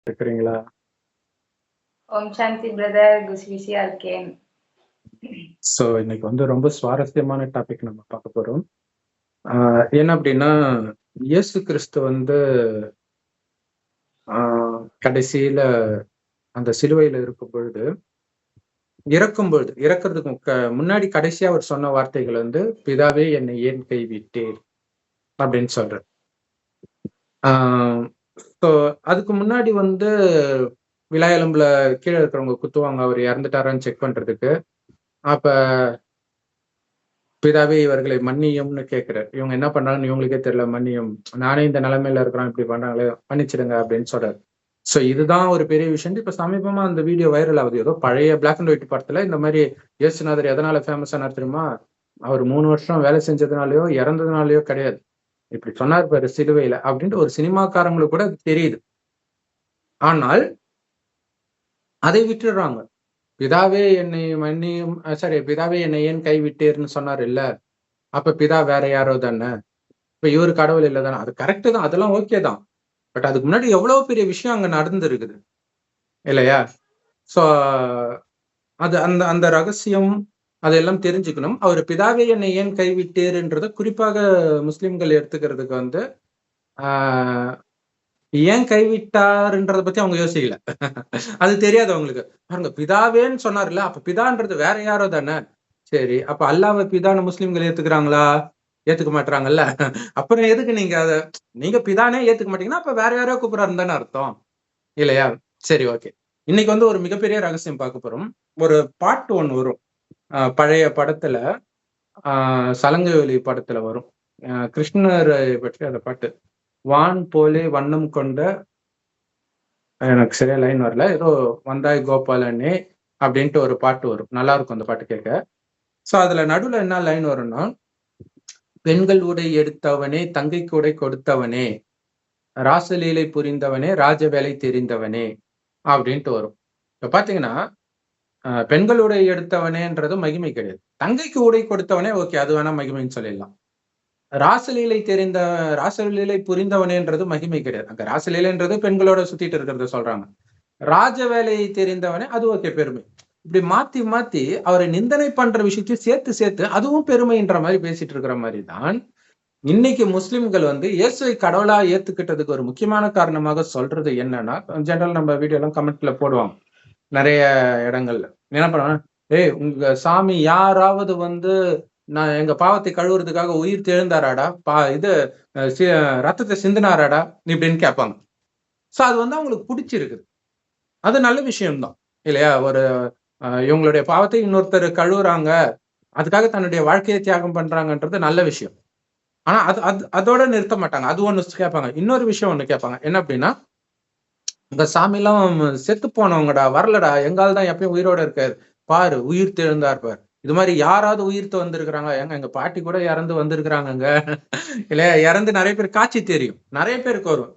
இருக்கிறீங்களா? ஓம் சாந்தி பிரதர், குஷியா இருக்கேன். ஸோ இன்னைக்கு வந்து ரொம்ப சுவாரஸ்யமான டாபிக் நம்ம பார்க்க போறோம். என்ன அப்படின்னா, இயேசு கிறிஸ்து வந்து கடைசியில அந்த சிலுவையில இருக்கும் பொழுது, இறக்கிறதுக்கு முன்னாடி கடைசியா அவர் சொன்ன வார்த்தைகள் வந்து, பிதாவே என்னை ஏன் கைவிட்டீர் அப்படின்னு சொல்ற. ஸோ அதுக்கு முன்னாடி வந்து விழா எலும்புல கீழே இருக்கிறவங்க குத்துவாங்க, அவர் இறந்துட்டாரான்னு செக் பண்றதுக்கு. அப்ப பிதாவே இவர்களை மன்னியும்னு கேட்கிறார். இவங்க என்ன பண்றாங்கன்னு இவங்களுக்கே தெரியல. மன்னியும், நானே இந்த நிலைமையில இருக்கிறோம், இப்படி பண்றாங்களே, மன்னிச்சிடுங்க அப்படின்னு சொல்றாரு. சோ இதுதான் ஒரு பெரிய விஷயம். இப்ப சமீபமா அந்த வீடியோ வைரல் ஆகுது. ஏதோ பழைய பிளாக் அண்ட் ஒயிட் படத்துல இந்த மாதிரி இயேசுநாதர் எதனால ஃபேமஸ் ஆனார் தெரியுமா? அவர் 3 வருஷம் வேலை செஞ்சதுனாலயோ இறந்ததுனாலயோ கிடையாது. இப்படி சொன்னார் பாரு சிலுவையில அப்படின்ட்டு ஒரு சினிமாக்காரங்களுக்கு கூட அது தெரியுது. ஆனால் அதை விட்டுடுறாங்க. பிதாவே என்னை மன்னியும், பிதாவே என்னை ஏன் கைவிட்டீர்னு சொன்னார் இல்ல, அப்ப பிதா வேற யாரோ தானே, இப்ப இவரு கடவுள் இல்ல தானே. அது கரெக்ட் தான், அதெல்லாம் ஓகே தான். பட் அதுக்கு முன்னாடி எவ்வளவு பெரிய விஷயம் அங்க நடந்து இருக்குது இல்லையா? சோ அது அந்த அந்த ரகசியம் அதெல்லாம் தெரிஞ்சுக்கணும். அவர் பிதாவே என்னை ஏன் கைவிட்டீர்ன்றத குறிப்பாக முஸ்லிம்கள் எடுத்துக்கிறதுக்கு வந்து ஆஹ் ஏன் கைவிட்டாருன்றத பத்தி அவங்க யோசிக்கல. அது தெரியாது அவங்களுக்கு. பாருங்க, பிதாவேன்னு சொன்னார்ல, அப்ப பிதான்றது வேற யாரோ தானே. சரி, அப்ப அல்லாஹ்வை பிதான்னு முஸ்லிம்கள் ஏத்துக்கிறாங்களா? ஏத்துக்க மாட்டாங்கல்ல. அப்புறம் எதுக்கு நீங்க நீங்க பிதானே ஏத்துக்க மாட்டீங்கன்னா அப்ப வேற யாரையோ கூப்பிடுறாருன்னு தானே அர்த்தம் இல்லையா? சரி, ஓகே. இன்னைக்கு வந்து ஒரு மிகப்பெரிய ரகசியம் பார்க்க போறோம். ஒரு பாட்டு ஒண்ணு வரும் பழைய படத்துல, சலங்கை படத்துல வரும். கிருஷ்ணரை பற்றி அந்த பாட்டு, வான் போலே வண்ணம் கொண்ட, எனக்கு சரியா லைன் வரல, ஏதோ வந்தாய் கோபாலனே அப்படின்ட்டு ஒரு பாட்டு வரும். நல்லா இருக்கும் அந்த பாட்டு கேட்க. சோ அதுல நடுவுல என்ன லைன் வரும்னா, பெண்கள் உடை எடுத்தவனே, தங்கைக்கு உடை கொடுத்தவனே, ராசலீலை புரிந்தவனே, ராஜ வேலை தெரிந்தவனே அப்படின்ட்டு வரும். இப்ப பாத்தீங்கன்னா, பெண்கள் உடை எடுத்தவனேன்றது மகிமை கிடையாது. தங்கைக்கு உடை கொடுத்தவனே ஓகே, அது வேணா மகிமைன்னு சொல்லிடலாம். ராசலீலை புரிந்தவனேன்றது மகிமை கிடையாது. அங்க ராசலீலைன்றது பெண்களோட சுத்திட்டு இருக்கிறத சொல்றாங்க. ராஜ வேலையை தெரிந்தவனே அது ஓகே, பெருமை. இப்படி மாத்தி மாத்தி அவரை நிந்தனை பண்ற விஷயத்தையும் சேர்த்து சேர்த்து அதுவும் பெருமைன்ற மாதிரி பேசிட்டு இருக்கிற மாதிரி தான் இன்னைக்கு முஸ்லிம்கள் வந்து இயேசுவை கடவுளா ஏத்துக்கிட்டதுக்கு ஒரு முக்கியமான காரணமாக சொல்றது என்னன்னா, ஜெனரல் நம்ம வீடியோ எல்லாம் கமெண்ட்ல போடுவாங்க நிறைய இடங்கள்ல. என்ன பண்ணுவாங்க, உங்க சாமி யாராவது வந்து நான் எங்க பாவத்தை கழுவுறதுக்காக உயிர் தெழுந்தாராடா, ரத்தத்தை சிந்தினாராடா இப்படின்னு கேட்பாங்க. சோ அது வந்து அவங்களுக்கு பிடிச்சிருக்குது. அது நல்ல விஷயம்தான் இல்லையா? ஒரு இவங்களுடைய பாவத்தை இன்னொருத்தர் கழுவுறாங்க, அதுக்காக தன்னுடைய வாழ்க்கையை தியாகம் பண்றாங்கன்றது நல்ல விஷயம். ஆனா அதோட நிறுத்த மாட்டாங்க. அது ஒண்ணு கேட்பாங்க. இன்னொரு விஷயம் ஒண்ணு கேட்பாங்க. என்ன அப்படின்னா, இந்த சாமி எல்லாம் செத்து போனவங்கடா, வரலடா, எங்கால் தான் எப்பயும் உயிரோட இருக்காரு, பாரு உயிர் தெழுந்தார் பாரு. இது மாதிரி யாராவது உயிர்த்து வந்திருக்கிறாங்க? எங்க பாட்டி கூட இறந்து வந்திருக்கிறாங்க இல்லையா? இறந்து நிறைய பேர் காட்சி தெரியும், நிறைய பேருக்கு வரும்.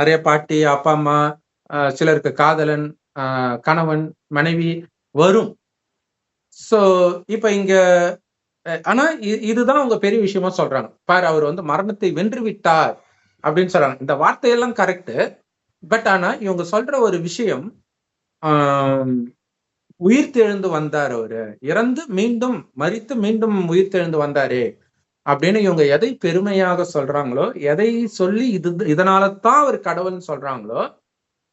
நிறைய பாட்டி, அப்பா அம்மா, சிலருக்கு காதலன், கணவன், மனைவி வரும். சோ இப்ப இங்க ஆனா இதுதான் அவங்க பெரிய விஷயமா சொல்றாங்க. பாரு, அவர் வந்து மரணத்தை வென்று விட்டார் அப்படின்னு சொல்றாங்க. இந்த வார்த்தையெல்லாம் கரெக்ட். பட் ஆனா இவங்க சொல்ற ஒரு விஷயம், உயிர் தெழுந்து வந்தார், அவரு இறந்து மீண்டும் மரித்து மீண்டும் உயிர் தெழுந்து வந்தாரே அப்படின்னு இவங்க எதை பெருமையாக சொல்றாங்களோ, எதை சொல்லி இதனாலதான் அவர் கடவுள்னு சொல்றாங்களோ,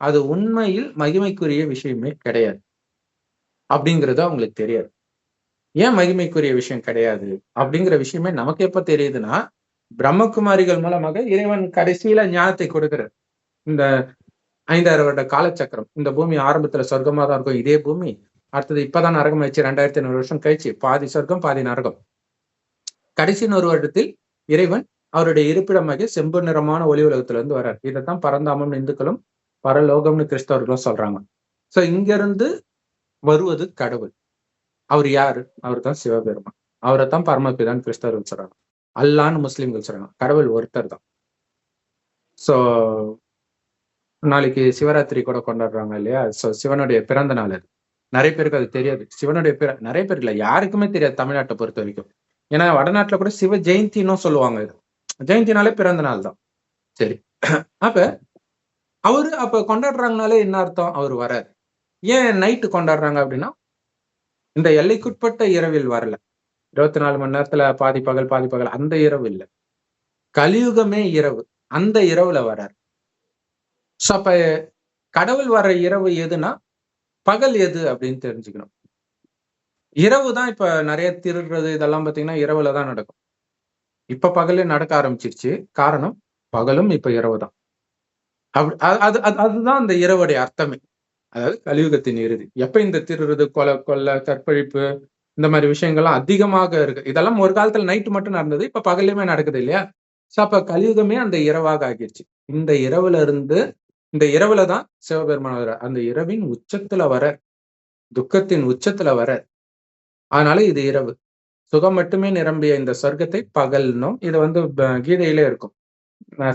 அது உண்மையில் மகிமைக்குரிய விஷயமே கிடையாது அப்படிங்கிறது அவங்களுக்கு தெரியாது. ஏன் மகிமைக்குரிய விஷயம் கிடையாது அப்படிங்கிற விஷயமே நமக்கு எப்ப தெரியுதுன்னா, பிரம்மகுமாரிகள் மூலமாக இறைவன் கடைசியில ஞானத்தை கொடுக்கிறார். இந்த 5000 வருட காலச்சக்கரம், இந்த பூமி ஆரம்பத்துல சொர்க்கமா தான் இருக்கும். இதே பூமி அடுத்தது இப்பதான் நரகம் ஆயிடுச்சு. 2500 வருஷம் கழிச்சு பாதி சொர்க்கம் பாதி நரகம். கடைசி 100 வருடத்தில் இறைவன் அவருடைய இருப்பிடமாக செம்பு நிறமான ஒளி உலகத்துல இருந்து வர்றார். இதைத்தான் பரந்தாமம் இந்துக்களும் பரலோகம்னு கிறிஸ்தவர்களும் சொல்றாங்க. சோ இங்க இருந்து வருவது கடவுள். அவர் யாரு? அவர் தான் சிவபெருமான். அவரைத்தான் பரமபிதான் கிறிஸ்தவர்கள் சொல்றாங்க. அல்லான்னு முஸ்லிம்கள் சொல்றாங்க. கடவுள் ஒருத்தர் தான். சோ நாளைக்கு சிவராத்திரி கூட கொண்டாடுறாங்க இல்லையா? சோ சிவனுடைய பிறந்த நாள் அது. நிறைய பேருக்கு அது தெரியாது. சிவனுடைய நிறைய பேருக்கு இல்ல, யாருக்குமே தெரியாது தமிழ்நாட்டை பொறுத்த வரைக்கும். ஏன்னா வடநாட்டுல கூட சிவ ஜெயந்தின்னு சொல்லுவாங்க. இது ஜெயந்தினாலே பிறந்த நாள் தான். சரி, அப்ப அவரு அப்ப கொண்டாடுறாங்கனாலே என்ன அர்த்தம்? அவர் வராரு. ஏன் நைட்டு கொண்டாடுறாங்க அப்படின்னா, இந்த எல்லைக்குட்பட்ட இரவில் வரல. 24 மணி நேரத்துல பாதி பகல் அந்த இரவு இல்ல. கலியுகமே இரவு. அந்த இரவுல வராரு. சோ அப்ப கடவுள் வர்ற இரவு எதுனா, பகல் எது அப்படின்னு தெரிஞ்சுக்கணும். இரவு தான் இப்ப நிறைய திருடுறது இதெல்லாம் பார்த்தீங்கன்னா, இரவுல தான் நடக்கும். இப்ப பகல்லே நடக்க ஆரம்பிச்சிருச்சு. காரணம், பகலும் இப்ப இரவு தான். அதுதான் அந்த இரவுடைய அர்த்தமே. அதாவது கலியுகத்தின் இறுதி. எப்ப இந்த திருடுறது, கொலை, கற்பழிப்பு இந்த மாதிரி விஷயங்கள்லாம் அதிகமாக இருக்கு. இதெல்லாம் ஒரு காலத்துல நைட் மட்டும் நடந்தது. இப்ப பகல்லையுமே நடக்குது இல்லையா? சோ அப்ப கலியுகமே அந்த இரவாக ஆகிருச்சு. இந்த இரவுல தான் சிவபெருமான் வர்றார். அந்த இரவின் உச்சத்துல வர்றார். துக்கத்தின் உச்சத்துல வர்றார். அதனால இது இரவு. சுகம் மட்டுமே நிரம்பிய இந்த சொர்க்கத்தை பகல்னும். இது கீதையிலே இருக்கும்.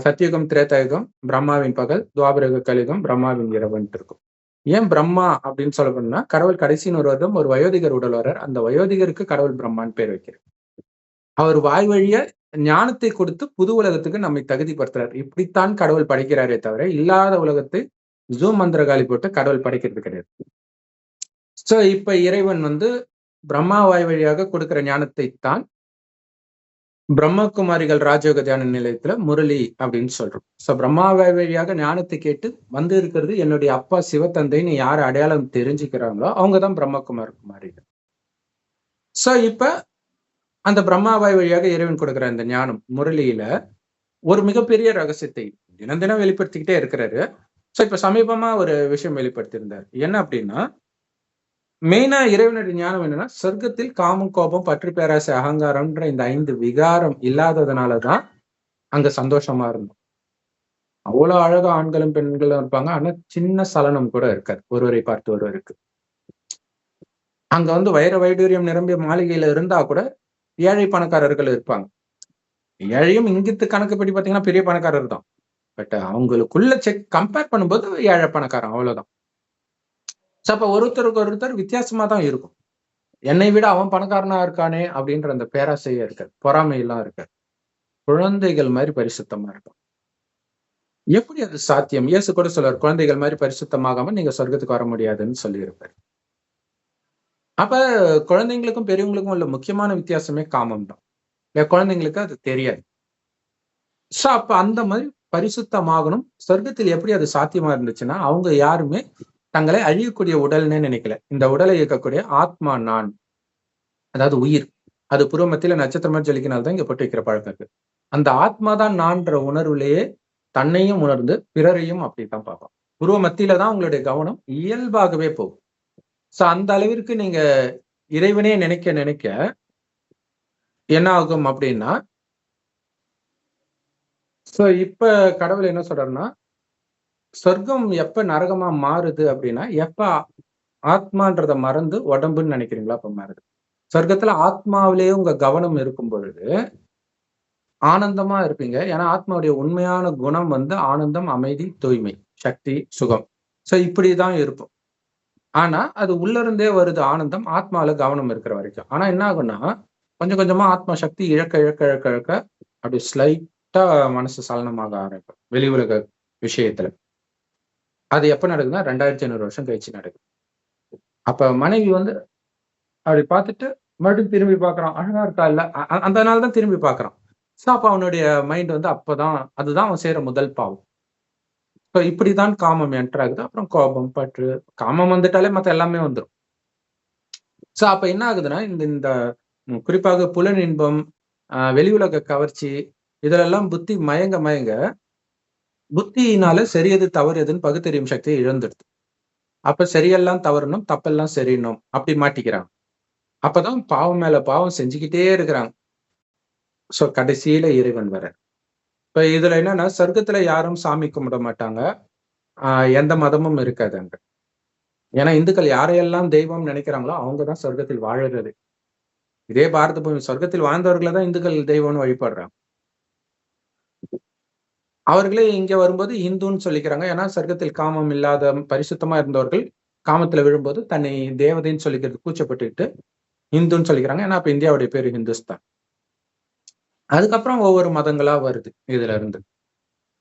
சத்தியுகம், திரேதாயுகம் பிரம்மாவின் பகல், துவாபர கலியுகம் பிரம்மாவின் இரவுன்ட்டு இருக்கும். ஏன் பிரம்மா அப்படின்னு சொல்லப்படும்னா, கடவுள் கடைசின்னு வருவதும் ஒரு வயோதிகர் உடல் வர்றார். அந்த வயோதிகருக்கு கடவுள் பிரம்மான்னு பேர் வைக்கிறார். அவர் வாய் வழிய ஞானத்தை கொடுத்து புது உலகத்துக்கு நம்மை தகுதிப்படுத்துறார். இப்படித்தான் கடவுள் படைக்கிறாரே தவிர, இல்லாத உலகத்தை ஜூம் மந்திரகாலி போட்டு கடவுள் படைக்கிறது கிடையாது. சோ இப்ப இறைவன் பிரம்மா வாய் வழியாக கொடுக்கிற ஞானத்தை தான் பிரம்மகுமாரிகள் ராஜயோக தியான நிலையத்துல முரளி அப்படின்னு சொல்றோம். சோ பிரம்மா வாய் வழியாக ஞானத்தை கேட்டு இருக்கிறது என்னுடைய அப்பா சிவத்தந்தைன்னு யார் அடையாளம் தெரிஞ்சுக்கிறாங்களோ அவங்கதான் குமாரிகள். சோ இப்ப அந்த பிரம்மா வாய் வழியாக இறைவன் கொடுக்கிற அந்த ஞானம் முரளியில ஒரு மிகப்பெரிய ரகசியத்தை தினம் தினம் வெளிப்படுத்திக்கிட்டே இருக்கிறாரு. சோ இப்ப சமீபமா ஒரு விஷயம் வெளிப்படுத்தியிருந்தார். என்ன அப்படின்னா, மெயினா இறைவனுடைய ஞானம் என்னன்னா, சொர்க்கத்தில் காமம், கோபம், பற்று, பேராசை, அகங்காரம்ன்ற இந்த 5 விகாரம் இல்லாததுனாலதான் அங்க சந்தோஷமா இருந்தோம். அவ்வளவு அழகா ஆண்களும் பெண்களும் இருப்பாங்க. ஆனா சின்ன சலனம் கூட இருக்காது ஒருவரை பார்த்து ஒருவருக்கு. அங்க வைர வைடூரியம் நிரம்பிய மாளிகையில இருந்தா கூட ஏழை பணக்காரர்கள் இருப்பாங்க. ஏழையும் இங்கித்து கணக்குப்படி பாத்தீங்கன்னா பெரிய பணக்காரர் தான். பட் அவங்களுக்குள்ள கம்பேர் பண்ணும்போது ஏழை பணக்காரன் அவ்வளவுதான். அப்ப ஒருத்தருக்கு ஒருத்தர் வித்தியாசமா தான் இருக்கும். என்னை விட அவன் பணக்காரனா இருக்கானே அப்படின்ற அந்த பேராசையே இருக்காது, பொறாமையெல்லாம் இருக்காது. குழந்தைகள் மாதிரி பரிசுத்தமா இருக்கும். எப்படி அது சாத்தியம்? இயேசு கூட சொல்றார், குழந்தைகள் மாதிரி பரிசுத்தமாகாம நீங்க சொர்க்கத்துக்கு வர முடியாதுன்னு சொல்லியிருப்பாரு. அப்ப குழந்தைங்களுக்கும் பெரியவங்களுக்கும் உள்ள முக்கியமான வித்தியாசமே காமம் தான். குழந்தைங்களுக்கு அது தெரியாது. சோ அப்ப அந்த மாதிரி பரிசுத்தமாகணும். சொர்க்கத்தில் எப்படி அது சாத்தியமா இருந்துச்சுன்னா, அவங்க யாருமே தங்களை அழியக்கூடிய உடல்னே நினைக்கல. இந்த உடலை இயக்கக்கூடிய ஆத்மா நான், அதாவது உயிர், அது புருவ மத்தியில நட்சத்திரமா ஜொலிக்கினால்தான் இங்க போட்டு வைக்கிற பழக்கம் இருக்கு. அந்த ஆத்மா தான் நான்ற உணர்வுலேயே தன்னையும் உணர்ந்து பிறரையும் அப்படித்தான் பார்ப்போம். புருவ மத்தியில தான் உங்களுடைய கவனம் இயல்பாகவே போகும். சோ அந்த அளவிற்கு நீங்க இறைவனே நினைக்க நினைக்க என்ன ஆகும் அப்படின்னா, சோ இப்ப கடவுள் என்ன சொல்றாருன்னா, சொர்க்கம் எப்ப நரகமா மாறுது அப்படின்னா, எப்ப ஆத்மான்றத மறந்து உடம்புன்னு நினைக்கிறீங்களா அப்ப மாறுது. சொர்க்கத்துல ஆத்மாவிலேயே உங்க கவனம் இருக்கும் பொழுது ஆனந்தமா இருப்பீங்க. ஏன்னா ஆத்மாவுடைய உண்மையான குணம் ஆனந்தம், அமைதி, தூய்மை, சக்தி, சுகம். சோ இப்படிதான் இருக்கும். ஆனா அது உள்ள இருந்தே வருது ஆனந்தம், ஆத்மாவில கவனம் இருக்கிற வரைக்கும். ஆனா என்ன ஆகும்னா, கொஞ்சம் கொஞ்சமா ஆத்மா சக்தி இழக்க இழக்க இழக்க இழக்க அப்படி ஸ்லைட்டா மனசு சலனமாக ஆரம்பிக்கும் வெளி உலக விஷயத்துல. அது எப்ப நடக்குதுன்னா 2500 வருஷம் கழிச்சு நடக்குது. அப்ப மனைவி அப்படி பார்த்துட்டு மறுபடியும் திரும்பி பார்க்கறான். அழகா இருக்கா இல்ல? அந்த நாள் தான் திரும்பி பார்க்கறான். சோ அப்ப அவனுடைய மைண்ட் அப்பதான் அதுதான் அவன் செய்யற முதல் பாவம். சோ இப்படிதான் காமம் என்டர் ஆகுது. அப்புறம் கோபம், பற்று, காமம் வந்துட்டாலே மத்த எல்லாமே வந்துரும். சோ அப்ப என்ன ஆகுதுன்னா, இந்த குறிப்பாக புலன் இன்பம், வெளி உலக கவர்ச்சி இதுலெல்லாம் புத்தி மயங்க மயங்க புத்தியினால சரி எது தவறு எதுன்னு பகுத்தறியும் சக்தியை இழந்துடுது. அப்ப சரியெல்லாம் தவறணும், தப்பெல்லாம் சரின்னும் அப்படி மாட்டிக்கிறாங்க. அப்பதான் பாவம் மேல பாவம் செஞ்சுக்கிட்டே இருக்கிறாங்க. சோ கடைசியில இறைவன் வர. இப்ப இதுல என்னன்னா, சொர்க்கத்துல யாரும் சாமி கும்பிட மாட்டாங்க. எந்த மதமும் இருக்காது அங்க. ஏன்னா இந்துக்கள் யாரையெல்லாம் தெய்வம் நினைக்கிறாங்களோ அவங்கதான் சொர்க்கத்தில் வாழறது. இதே பாரத பூமி சொர்க்கத்தில் வாழ்ந்தவர்களை தான் இந்துக்கள் தெய்வம்னு வழிபடுறாங்க. அவர்களே இங்க வரும்போது இந்துன்னு சொல்லிக்கிறாங்க. ஏன்னா சொர்க்கத்தில் காமம் இல்லாத பரிசுத்தமா இருந்தவர்கள் காமத்துல விழும்போது தன்னை தேவதைன்னு சொல்லிக்கிறது கூச்சப்பட்டுக்கிட்டு இந்துன்னு சொல்லிக்கிறாங்க. ஏன்னா அப்ப இந்தியாவுடைய பேரு ஹிந்துஸ்தான். அதுக்கப்புறம் ஒவ்வொரு மதங்களா வருது இதுல இருந்து.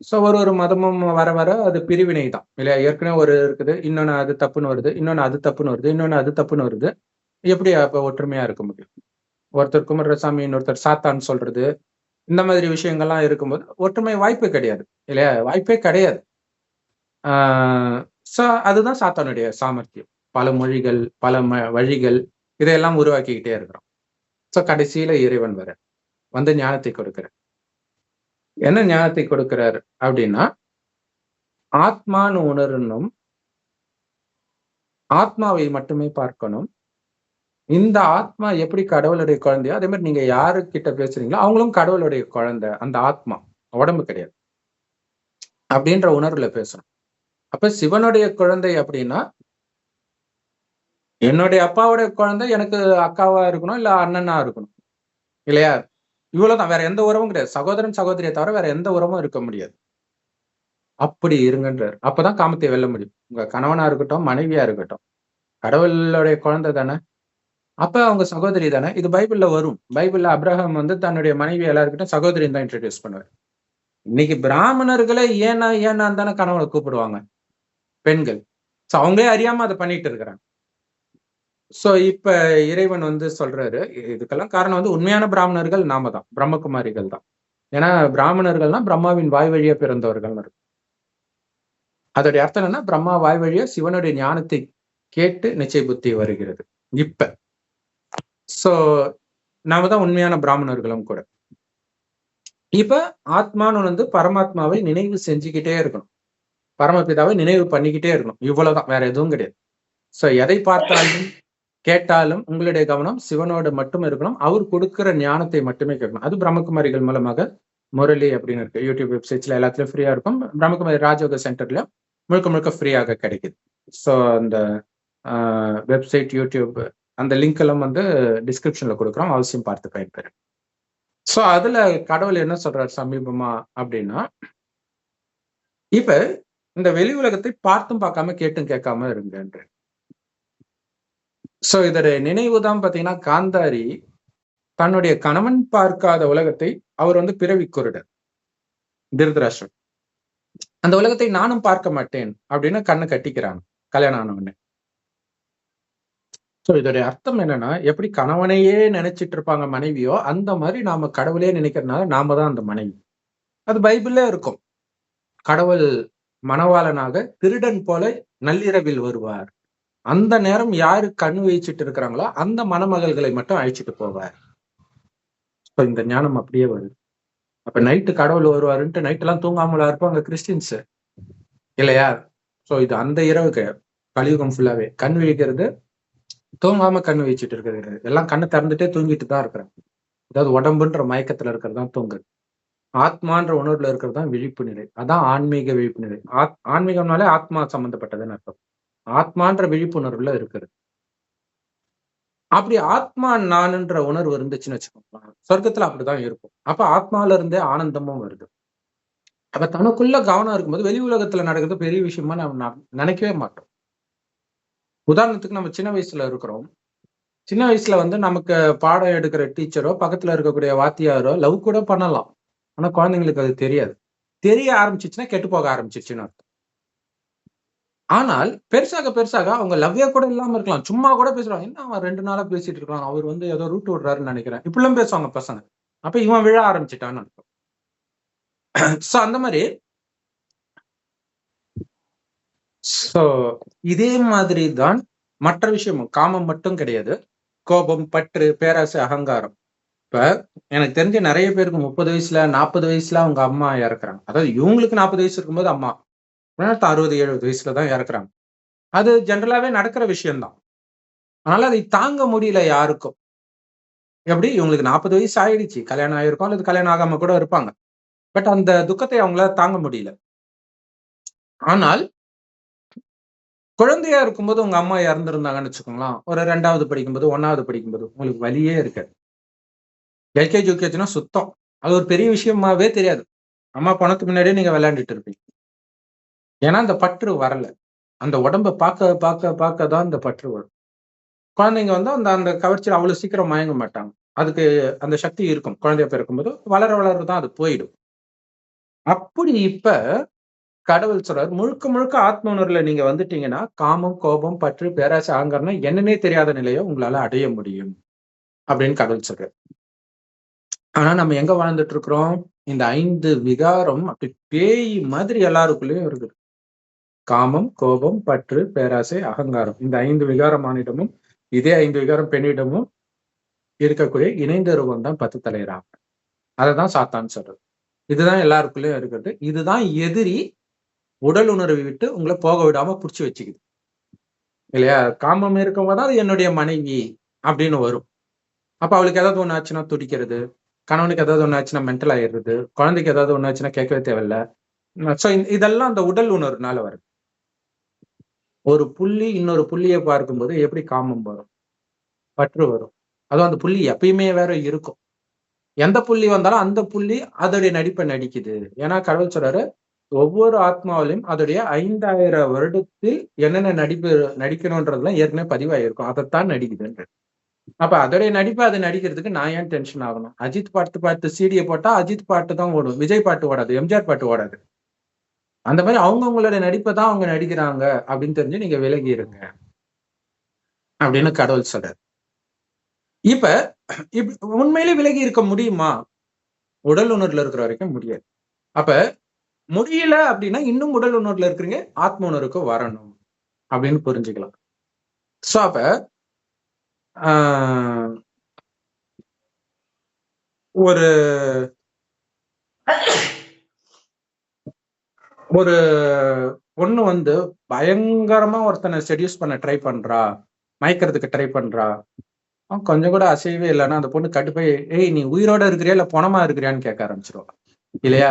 ஸோ ஒரு மதமும் வர வர அது பிரிவினை தான் இல்லையா? ஏற்கனவே ஒரு இருக்குது, இன்னொன்னு அது தப்புன்னு வருது, இன்னொன்னு அது தப்புன்னு வருது, இன்னொன்னு அது தப்புன்னு வருது. எப்படி அப்ப ஒற்றுமையா இருக்க முடியும்? ஒருத்தர் கும்பிடுற சாமி இன்னொருத்தர் சாத்தான்னு சொல்றது, இந்த மாதிரி விஷயங்கள்லாம் இருக்கும்போது ஒற்றுமை வாய்ப்பே கிடையாது இல்லையா? வாய்ப்பே கிடையாது. ஸோ அதுதான் சாத்தானுடைய சாமர்த்தியம். பல மொழிகள், பல வழிகள் இதையெல்லாம் உருவாக்கிக்கிட்டே இருக்கிறோம். ஸோ கடைசியில இறைவன் வந்து ஞானத்தை கொடுக்கிறார். என்ன ஞானத்தை கொடுக்கிறார் அப்படின்னா, ஆத்மான்னு உணரணும், ஆத்மாவை மட்டுமே பார்க்கணும். இந்த ஆத்மா எப்படி கடவுளுடைய குழந்தையோ அதே மாதிரி நீங்க யாருக்கிட்ட பேசுறீங்களோ அவங்களும் கடவுளுடைய குழந்தை. அந்த ஆத்மா உடம்பு கிடையாது அப்படின்ற உணர்வுல பேசணும். அப்ப சிவனுடைய குழந்தை அப்படின்னா, என்னுடைய அப்பாவுடைய குழந்தை எனக்கு அக்காவா இருக்கணும், இல்ல அண்ணனா இருக்கணும் இல்லையா? இவ்வளவுதான், வேற எந்த உறவும் கிடையாது. சகோதரன் சகோதரியை தவிர வேற எந்த உறவும் இருக்க முடியாது. அப்படி இருங்கன்றார். அப்பதான் காமத்தை வெல்ல முடியும். உங்க கணவனா இருக்கட்டும், மனைவியா இருக்கட்டும், கடவுளுடைய குழந்தை தானே, அப்ப அவங்க சகோதரி தானே. இது பைபிள்ல வரும். பைபிள்ல அப்ரஹாம் வந்து தன்னுடைய மனைவி எல்லாருக்கிட்டும் சகோதரின்னு தான் இன்ட்ரடியூஸ் பண்ணுவார். இன்னைக்கு பிராமணர்களே ஏனான்னு தானே கணவனை கூப்பிடுவாங்க பெண்கள். சோ அவங்களே அறியாம அதை பண்ணிட்டு இருக்கிறாங்க. சோ இப்ப இறைவன் வந்து சொல்றாரு, இதுக்கெல்லாம் காரணம் வந்து உண்மையான பிராமணர்கள் நாம தான், பிரம்மகுமாரிகள் தான். ஏன்னா பிராமணர்கள்னா பிரம்மாவின் வாய் வழியா பிறந்தவர்கள் இருக்கு. அதோடைய அர்த்தம் என்னன்னா, பிரம்மா வாய் வழியா சிவனுடைய ஞானத்தை கேட்டு நிச்சய புத்தி வருகிறது இப்ப. சோ நாம தான் உண்மையான பிராமணர்களும் கூட. இப்ப ஆத்மான்னு வந்து பரமாத்மாவை நினைவு செஞ்சுக்கிட்டே இருக்கணும், பரமபிதாவை நினைவு பண்ணிக்கிட்டே இருக்கணும். இவ்வளவுதான், வேற எதுவும் கிடையாது. சோ எதை பார்த்தாலும் கேட்டாலும் உங்களுடைய கவனம் சிவனோடு மட்டும் இருக்கணும். அவர் கொடுக்கிற ஞானத்தை மட்டுமே கேட்கணும். அது பிரம்மகுமாரிகள் மூலமாக முரளி அப்படின்னு இருக்கு. யூடியூப் வெப்சைட்ஸ்ல எல்லாத்துலயும் ஃப்ரீயா இருக்கும். பிரம்மகுமாரி ராஜயோக சென்டர்ல முழுக்க முழுக்க ஃப்ரீயாக கிடைக்குது. ஸோ அந்த வெப்சைட், யூடியூப் அந்த லிங்க் எல்லாம் வந்து டிஸ்கிரிப்ஷன்ல கொடுக்குறோம், அவசியம் பார்த்து பயன்பெறு. ஸோ அதுல கடவுள் என்ன சொல்றாரு சமீபமா அப்படின்னா, இப்ப இந்த வெளி உலகத்தை பார்த்தும் பார்க்காம கேட்டும் கேட்காம இருங்கன்ற. சோ இதோடைய நினைவு தான் பாத்தீங்கன்னா, காந்தாரி தன்னுடைய கணவன் பார்க்காத உலகத்தை அவர் வந்து பிறவி குருடர் திருதராஷ்டிரன். அந்த உலகத்தை நானும் பார்க்க மாட்டேன் அப்படின்னு கண்ணை கட்டிக்கிறாங்க கல்யாணம் ஆனவனே. சோ இதோடைய அர்த்தம் என்னன்னா, எப்படி கணவனையே நினைச்சிட்டு இருப்பாங்க மனைவியோ, அந்த மாதிரி நாம கடவுளே நினைக்கிறதுனால நாம தான் அந்த மனைவி. அது பைபிள்ல இருக்கும். கடவுள் மணவாளனாக திருடன் போல நள்ளிரவில் வருவார். அந்த நேரம் யாரு கண் வச்சிட்டு இருக்கிறாங்களோ அந்த மணமகள்களை மட்டும் அழைச்சிட்டு போவார். இந்த ஞானம் அப்படியே வருது. அப்ப நைட்டு கடவுள் வருவாருன்ட்டு நைட் எல்லாம் தூங்காமலா இருப்பாங்க கிறிஸ்டின்ஸ் இல்லையா? சோ இது அந்த இரவுக்கு கலியுகம் ஃபுல்லாவே கண் விழிக்கிறது, தூங்காம கண் வச்சுட்டு இருக்கிறது, எல்லாம் கண்ணை திறந்துட்டே தூங்கிட்டு தான் இருக்கிறாங்க. அதாவது உடம்புன்ற மயக்கத்துல இருக்கிறது தான் தூங்குது. ஆத்மான்ற உணர்வுல இருக்கிறது தான் விழிப்பு நிலை. அதான் ஆன்மீக விழிப்பு நிலை. ஆன்மீகம்னாலே ஆத்மா சம்பந்தப்பட்டதுன்னு அர்த்தம். ஆத்மான்ற விழிப்புணர்வுல இருக்கிறது. அப்படி ஆத்மா நானுன்ற உணர்வு இருந்துச்சுன்னு வச்சுக்கோங்க, சொர்க்கத்துல அப்படிதான் இருக்கும். அப்ப ஆத்மால இருந்தே ஆனந்தமும் வருது. அப்ப தனக்குள்ள கவனம் இருக்கும்போது வெளி உலகத்துல நடக்கிறது பெரிய விஷயமா நம்ம நினைக்கவே மாட்டோம். உதாரணத்துக்கு நம்ம சின்ன வயசுல இருக்கிறோம். சின்ன வயசுல வந்து நமக்கு பாடம் எடுக்கிற டீச்சரோ, பக்கத்துல இருக்கக்கூடிய வாத்தியாரோ லவ் கூட பண்ணலாம். ஆனா குழந்தைங்களுக்கு அது தெரியாது. தெரிய ஆரம்பிச்சிச்சுன்னா கெட்டு போக ஆரம்பிச்சிருச்சுன்னு அர்த்தம். ஆனால் பெருசாக பெருசாக அவங்க லவ்வே கூட இல்லாம இருக்கலாம். சும்மா கூட பேசுறாங்க. என்ன அவன் 2 நாளா பேசிட்டு இருக்கான், அவர் வந்து ஏதோ ரூட் விடுறாருன்னு நினைக்கிறேன். இப்படிலாம் பேசுவாங்க பசங்க. அப்ப இவன் விழ ஆரம்பிச்சிட்டான்னு அர்த்தம். சோ அந்த மாதிரி இதே மாதிரி தான் மற்ற விஷயமும். காமம் மட்டும் கிடையாது. கோபம், பற்று, பேராசை, அகங்காரம். இப்ப எனக்கு தெரிஞ்ச நிறைய பேருக்கு 30 வயசுல 40 வயசுல அவங்க அம்மா இறக்குறாங்க. அதாவது இவங்களுக்கு 40 வயசு இருக்கும்போது அம்மா 60, 70 வயசுல தான் இறக்குறாங்க. அது ஜென்ரலாவே நடக்கிற விஷயம்தான். அதனால அதை தாங்க முடியல யாருக்கும். எப்படி இவங்களுக்கு 40 வயசு ஆயிடுச்சு, கல்யாணம் ஆயிருக்கும் அல்லது கல்யாணம் ஆகாம கூட இருப்பாங்க. பட் அந்த துக்கத்தை அவங்களால தாங்க முடியல. ஆனால் குழந்தையா இருக்கும்போது உங்க அம்மா இறந்திருந்தாங்கன்னு வச்சுக்கோங்களேன், ஒரு 2வது படிக்கும்போது, 1வது படிக்கும்போது உங்களுக்கு வலியே இருக்காது. எல்கேஜி, யூகேஜினா சுத்தம். அது ஒரு பெரிய விஷயமாவே தெரியாது. அம்மா போனதுக்கு முன்னாடியே நீங்க விளையாண்டுட்டு இருப்பீங்க. ஏன்னா அந்த பற்று வரல. அந்த உடம்ப பார்க்க தான் அந்த பற்று வரும். குழந்தைங்க வந்து அந்த அந்த கவர்ச்சியில அவ்வளவு சீக்கிரம் மயங்க மாட்டாங்க. அதுக்கு அந்த சக்தி இருக்கும். குழந்தையா பிறக்கும்போது வளர தான் அது போயிடும். அப்படி இப்ப கடவுள் சொல்றாரு, முழுக்க முழுக்க ஆத்ம உணர்வுல நீங்க வந்துட்டீங்கன்னா, காமம், கோபம், பற்று, பேராசை, அகங்காரம்னா என்னன்னே தெரியாத நிலைய உங்களால அடைய முடியும். அப்படின்னு கடவுள் சொல்றாரு. ஆனா நம்ம எங்க வாழ்ந்துட்டு இருக்கிறோம்? இந்த 5 விகாரம் அப்படி பேய் மாதிரி எல்லாருக்குள்ளயும் இருக்குது. காமம், கோபம், பற்று, பேராசை, அகங்காரம். இந்த 5 விகாரமானிடமும், இதே 5 விகாரம் பெண்ணிடமும் இருக்கக்கூடிய இணைந்த ரூபம் தான் 10 தலைராம். அததான் சாத்தான் சொல்றது. இதுதான் எல்லாருக்குள்ளயும் இருக்கிறது. இதுதான் எதிரி உடல் உணர்வை விட்டு உங்களை போக விடாம புடிச்சு வச்சுக்குது. இல்லையா? காமம் இருக்கும்போது அது என்னுடைய மனைவி அப்படின்னு வரும். அப்ப அவளுக்கு ஏதாவது ஒண்ணு ஆச்சுன்னா துடிக்கிறது, கணவனுக்கு ஏதாவது ஒண்ணு ஆச்சுன்னா மென்டல் ஆயிடுறது, குழந்தைக்கு ஏதாவது ஒண்ணு ஆச்சுன்னா கேட்கவே தேவையில்ல. சோ இதெல்லாம் அந்த உடல் உணர்வுனால வருது. ஒரு புள்ளி இன்னொரு புள்ளியை பார்க்கும்போது எப்படி காமம் வரும், பற்று வரும். அதுவும் அந்த புள்ளி எப்பயுமே வேற இருக்கும். எந்த புள்ளி வந்தாலும் அந்த புள்ளி அதோடைய நடிப்பை நடிக்குது. ஏன்னா கடவுள் சொல்றாரு, ஒவ்வொரு ஆத்மாவிலும் அதோடைய 5000 வருடத்தில் என்னென்ன நடிக்கணும்ன்றதுலாம் ஏற்கனவே பதிவாயிருக்கும். அதைத்தான் நடிக்குதுன்ற. அப்ப அதோடைய நடிப்பை அது நடிக்கிறதுக்கு நான் ஏன் டென்ஷன் ஆகணும்? அஜித் பாட்டு பார்த்து சிடியை போட்டா அஜித் பாட்டு தான் ஓடும். விஜய் பாட்டு ஓடாது. எம்ஜிஆர் பாட்டு ஓடாது. அந்த மாதிரி அவங்கவங்களோட நடிப்பை தான் அவங்க நடிக்கிறாங்க அப்படின்னு தெரிஞ்சு நீங்க விலகி இருங்க அப்படின்னு கடவுள் சொல்றாரு. இப்ப உண்மையிலே விலகி இருக்க முடியுமா? உடல் உணர்வுல இருக்கிற வரைக்கும் முடியாது. அப்ப முடியல அப்படின்னா இன்னும் உடல் உணர்வுல இருக்கிறீங்க, ஆத்ம உணர்வுக்கு வரணும் அப்படின்னு புரிஞ்சுக்கலாம். சோ அப்ப ஒரு ஒரு பொண்ணு வந்து பயங்கரமா ஒருத்தனை செடியூஸ் பண்ண ட்ரை பண்றா, மயக்கிறதுக்கு ட்ரை பண்றா. கொஞ்சம் கூட அசையவே இல்லைன்னா அந்த பொண்ணு கட்டுப்போய், ஏய் நீ உயிரோட இருக்கிறியா இல்ல பொணமா இருக்கிறியான்னு கேட்க ஆரம்பிச்சிருவா. இல்லையா?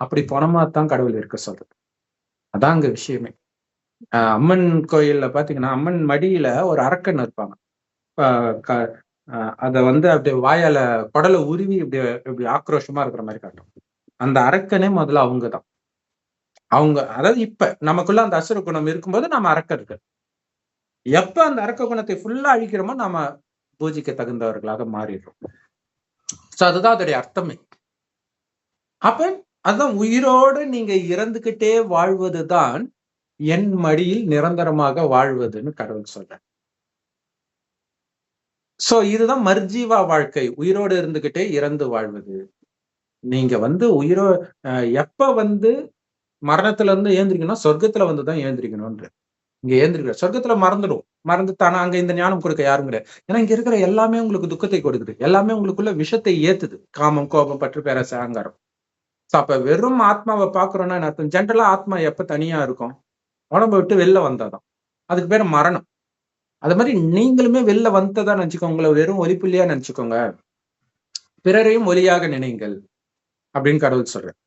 அப்படி பொணமா தான் கடவுள் இருக்க சொல்றது. அதான் அங்க விஷயமே. அம்மன் கோயில்ல பாத்தீங்கன்னா, அம்மன் மடியில ஒரு அரக்கன் இருப்பாங்க. அத வந்து அப்படியே வாயால குடலை உருவி இப்படி ஆக்ரோஷமா இருக்கிற மாதிரி காட்டும். அந்த அரக்கனே முதல்ல அவங்கதான். அவங்க அதாவது இப்ப நமக்குள்ள அந்த அசுர குணம் இருக்கும்போது நம்ம அரக்கர்கள். எப்ப அந்த அரக்க குணத்தை ஃபுல்லா அழிக்கிறோமோ நாம பூஜைக்கு தகுந்தவர்களாக மாறிடுறோம். சோ அதுதான் அதோடைய அர்த்தமே. அப்ப அதுதான் உயிரோடு நீங்க இறந்துகிட்டே வாழ்வதுதான் என் மடியில் நிரந்தரமாக வாழ்வதுன்னு கடவுள் சொல்ற. சோ இதுதான் மர்ஜீவா வாழ்க்கை. உயிரோடு இருந்துகிட்டே இறந்து வாழ்வது. நீங்க வந்து எப்ப வந்து மரணத்துல இருந்து ஏந்திரிக்கணும், சொர்க்கத்துல வந்துதான் ஏந்திரிக்கணும்ன்ற. இங்க ஏந்திரிக்கிற சொர்க்கத்துல மறந்துடும். மறந்து தானே அங்க இந்த ஞானம் கொடுக்க யாரும் கிடையாது. ஏன்னா இங்க இருக்கிற எல்லாமே உங்களுக்கு துக்கத்தை கொடுக்குது. எல்லாமே உங்களுக்குள்ள விஷத்தை ஏத்துது. காமம், கோபம், பற்று, பேராசை, அகங்காரம். அப்ப வெறும் ஆத்மாவை பாக்குறோம்னா என்ன அர்த்தம்? ஜென்ரலா ஆத்மா எப்ப தனியா இருக்கும்? உடம்பை விட்டு வெளில வந்தாதான். அதுக்கு பேரு மரணம். அது மாதிரி நீங்களுமே வெளில வந்ததா நினைச்சுக்கோங்க. உங்களை வெறும் ஒலிப்புள்ளியா நினைச்சுக்கோங்க. பிறரையும் ஒலியாக நினைங்கள் அப்படின்னு கடவுள் சொல்றேன்.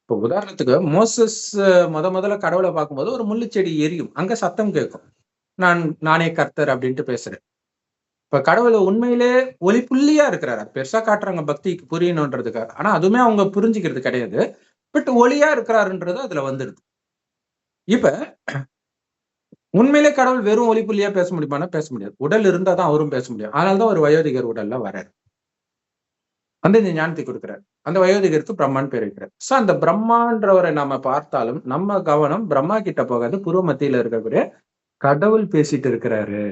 இப்போ உதாரணத்துக்கு மோசஸ் முதல்ல கடவுளை பார்க்கும்போது ஒரு முள்ளுச்செடி எரியும். அங்க சத்தம் கேட்கும். நானே கர்த்தர் அப்படின்ட்டு பேசுறேன். இப்ப கடவுளை உண்மையிலே ஒலிப்புள்ளியா இருக்கிறாரு. அது பெருசா காட்டுறாங்க பக்திக்கு புரியணுன்றதுக்காக. ஆனா அதுவுமே அவங்க புரிஞ்சுக்கிறது கிடையாது. பட் ஒளியா இருக்கிறாருன்றது அதுல வந்துடுது. இப்ப உண்மையிலே கடவுள் வெறும் ஒலிப்புள்ளியா பேச முடியுமானா பேச முடியாது. உடல் இருந்தா தான் அவரும் பேச முடியும். அதனாலதான் ஒரு வயோதிகர் உடல்ல வராரு. வந்து இந்த ஞானத்தை கொடுக்கிறார். அந்த வயோதிகருக்கு பிரம்மான்னு பேர் வைக்கிறார். சோ அந்த பிரம்மான்றவரை நம்ம பார்த்தாலும் நம்ம கவனம் பிரம்மா கிட்ட போகாது, பூர்வ மத்தியில இருக்கக்கூடிய கடவுள் பேசிட்டு இருக்கிறாரு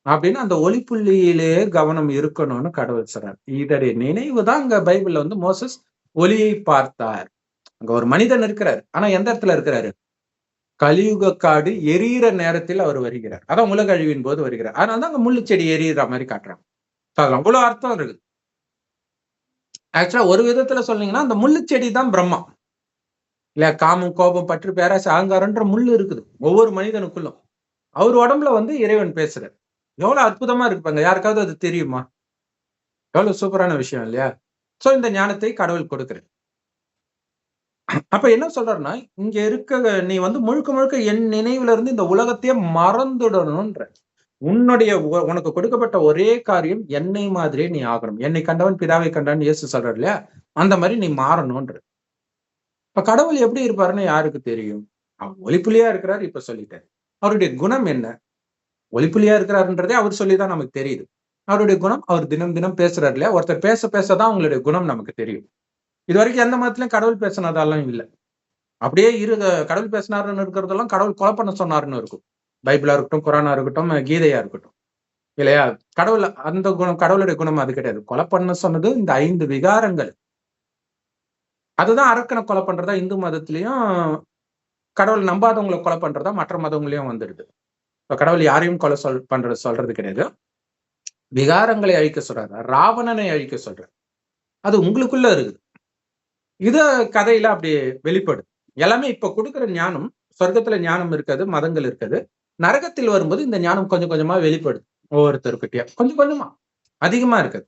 அப்படின்னு அந்த ஒளிப்புள்ளியிலேயே கவனம் இருக்கணும்னு கடவுள் சொல்றார். இதோடைய நினைவு தான் அங்க பைபிள்ல வந்து மோசஸ் ஒளியை பார்த்தார். அங்க ஒரு மனிதன் இருக்கிறார். ஆனா எந்த இடத்துல இருக்கிறாரு? கலியுக காடு எரியிற நேரத்தில் அவர் வருகிறார். அதான் உலக அழிவின் போது வருகிறார். அதனாலதான் அங்க முள்ளு செடி எரியிற மாதிரி காட்டுறாங்க. அவ்வளவு அர்த்தம் இருக்கு. ஆக்சுவலா ஒரு விதத்துல சொன்னீங்கன்னா அந்த முள்ளு செடி தான் பிரம்மா. இல்ல காமம், கோபம், பற்று, பேராசை, அகங்காரம்ன்ற முள்ளு இருக்குது ஒவ்வொரு மனிதனுக்குள்ளும். அவர் உடம்புல வந்து இறைவன் பேசுறார். எவ்வளவு அற்புதமா இருப்பாங்க. யாருக்காவது அது தெரியுமா? எவ்வளவு சூப்பரான விஷயம் இல்லையா? சோ இந்த ஞானத்தை கடவுள் கொடுக்கிறார். அப்ப என்ன சொல்றாருன்னா, இங்க இருக்க நீ வந்து முழுக்க முழுக்க என் நினைவுல இருந்து இந்த உலகத்தையே மறந்துடணும்ன்ற. உனக்கு கொடுக்கப்பட்ட ஒரே காரியம் என்னை மாதிரியே நீ ஆகணும். என்னை கண்டவன் பிதாவை கண்டான்னு இயேசு சொல்றாரு இல்லையா? அந்த மாதிரி நீ மாறணும்ன்ற. இப்ப கடவுள் எப்படி இருப்பாருன்னு யாருக்கு தெரியும்? அவர் ஒளிப்புள்ளியா இருக்கிறாரு, இப்ப சொல்லிட்டேன். அவருடைய குணம் என்ன? ஒளிப்புள்ளியா இருக்கிறாருன்றதே அவர் சொல்லிதான் நமக்கு தெரியுது. அவருடைய குணம், அவர் தினம் தினம் பேசுறாரு இல்லையா? ஒருத்தர் பேச பேசதான் அவங்களுடைய குணம் நமக்கு தெரியும். இது வரைக்கும் எந்த மதத்திலயும் கடவுள் பேசினதெல்லாம் இல்லை. அப்படியே கடவுள் பேசினாருன்னு இருக்கிறதெல்லாம் கடவுள் கொலை பண்ண சொன்னாருன்னு இருக்கும். பைபிளா இருக்கட்டும், குரானா இருக்கட்டும், கீதையா இருக்கட்டும், இல்லையா? கடவுள் அந்த குணம், கடவுளுடைய குணம் அது கிடையாது. கொலை பண்ண சொன்னது இந்த 5 விகாரங்கள். அதுதான் அரக்கனை கொலை பண்றதா இந்து மதத்திலையும், கடவுள் நம்பாதவங்களை கொலை பண்றதா மற்ற மதங்களையும் வந்துடுது. இப்ப கடவுள் யாரையும் கொலை சொல்றது கிடையாது. விகாரங்களை அழிக்க சொல்றாரு, ராவணனை அழிக்க சொல்றாரு. அது உங்களுக்குள்ள இருக்குது. இது கதையில அப்படி வெளிப்படுது. எல்லாமே இப்ப கொடுக்குற ஞானம், சொர்க்கத்துல ஞானம் இருக்காது, மதங்கள் இருக்காது. நரகத்தில் வரும்போது இந்த ஞானம் கொஞ்சம் கொஞ்சமா வெளிப்படுது. ஒவ்வொருத்தருக்கிட்டயா கொஞ்சம் கொஞ்சமா, அதிகமா இருக்காது.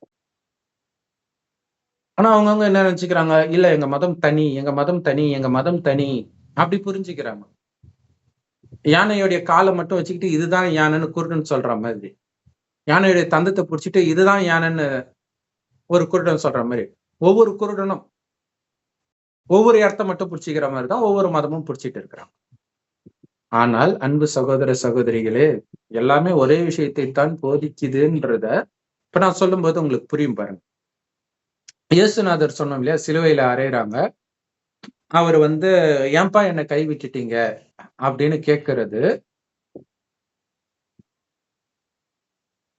ஆனா அவங்கவுங்க என்ன நினைச்சுக்கிறாங்க, இல்ல எங்க மதம் தனி, எங்க மதம் தனி, எங்க மதம் தனி, அப்படி புரிஞ்சுக்கிறாங்க. யானையுடைய காலை மட்டும் வச்சுக்கிட்டு இதுதான் யானைன்னு குருடன் சொல்ற மாதிரி, யானையுடைய தந்தத்தை பிடிச்சிட்டு இதுதான் யானைன்னு ஒரு குருடன் சொல்ற மாதிரி, ஒவ்வொரு குருடனும் ஒவ்வொரு இடத்த மட்டும் பிடிச்சிக்கிற மாதிரி தான் ஒவ்வொரு மதமும் பிடிச்சிட்டு இருக்கிறாங்க. ஆனால் அன்பு சகோதர சகோதரிகளே, எல்லாமே ஒரே விஷயத்தை தான் போதிக்குதுன்றத இப்ப நான் சொல்லும் போது உங்களுக்கு புரியும் பாருங்க. இயேசுநாதர் சொன்னோம் இல்லையா, சிலுவையில அறையிறாங்க. அவர் ஏன்பா என்னை கை விட்டுட்டீங்க அப்படின்னு கேட்கறது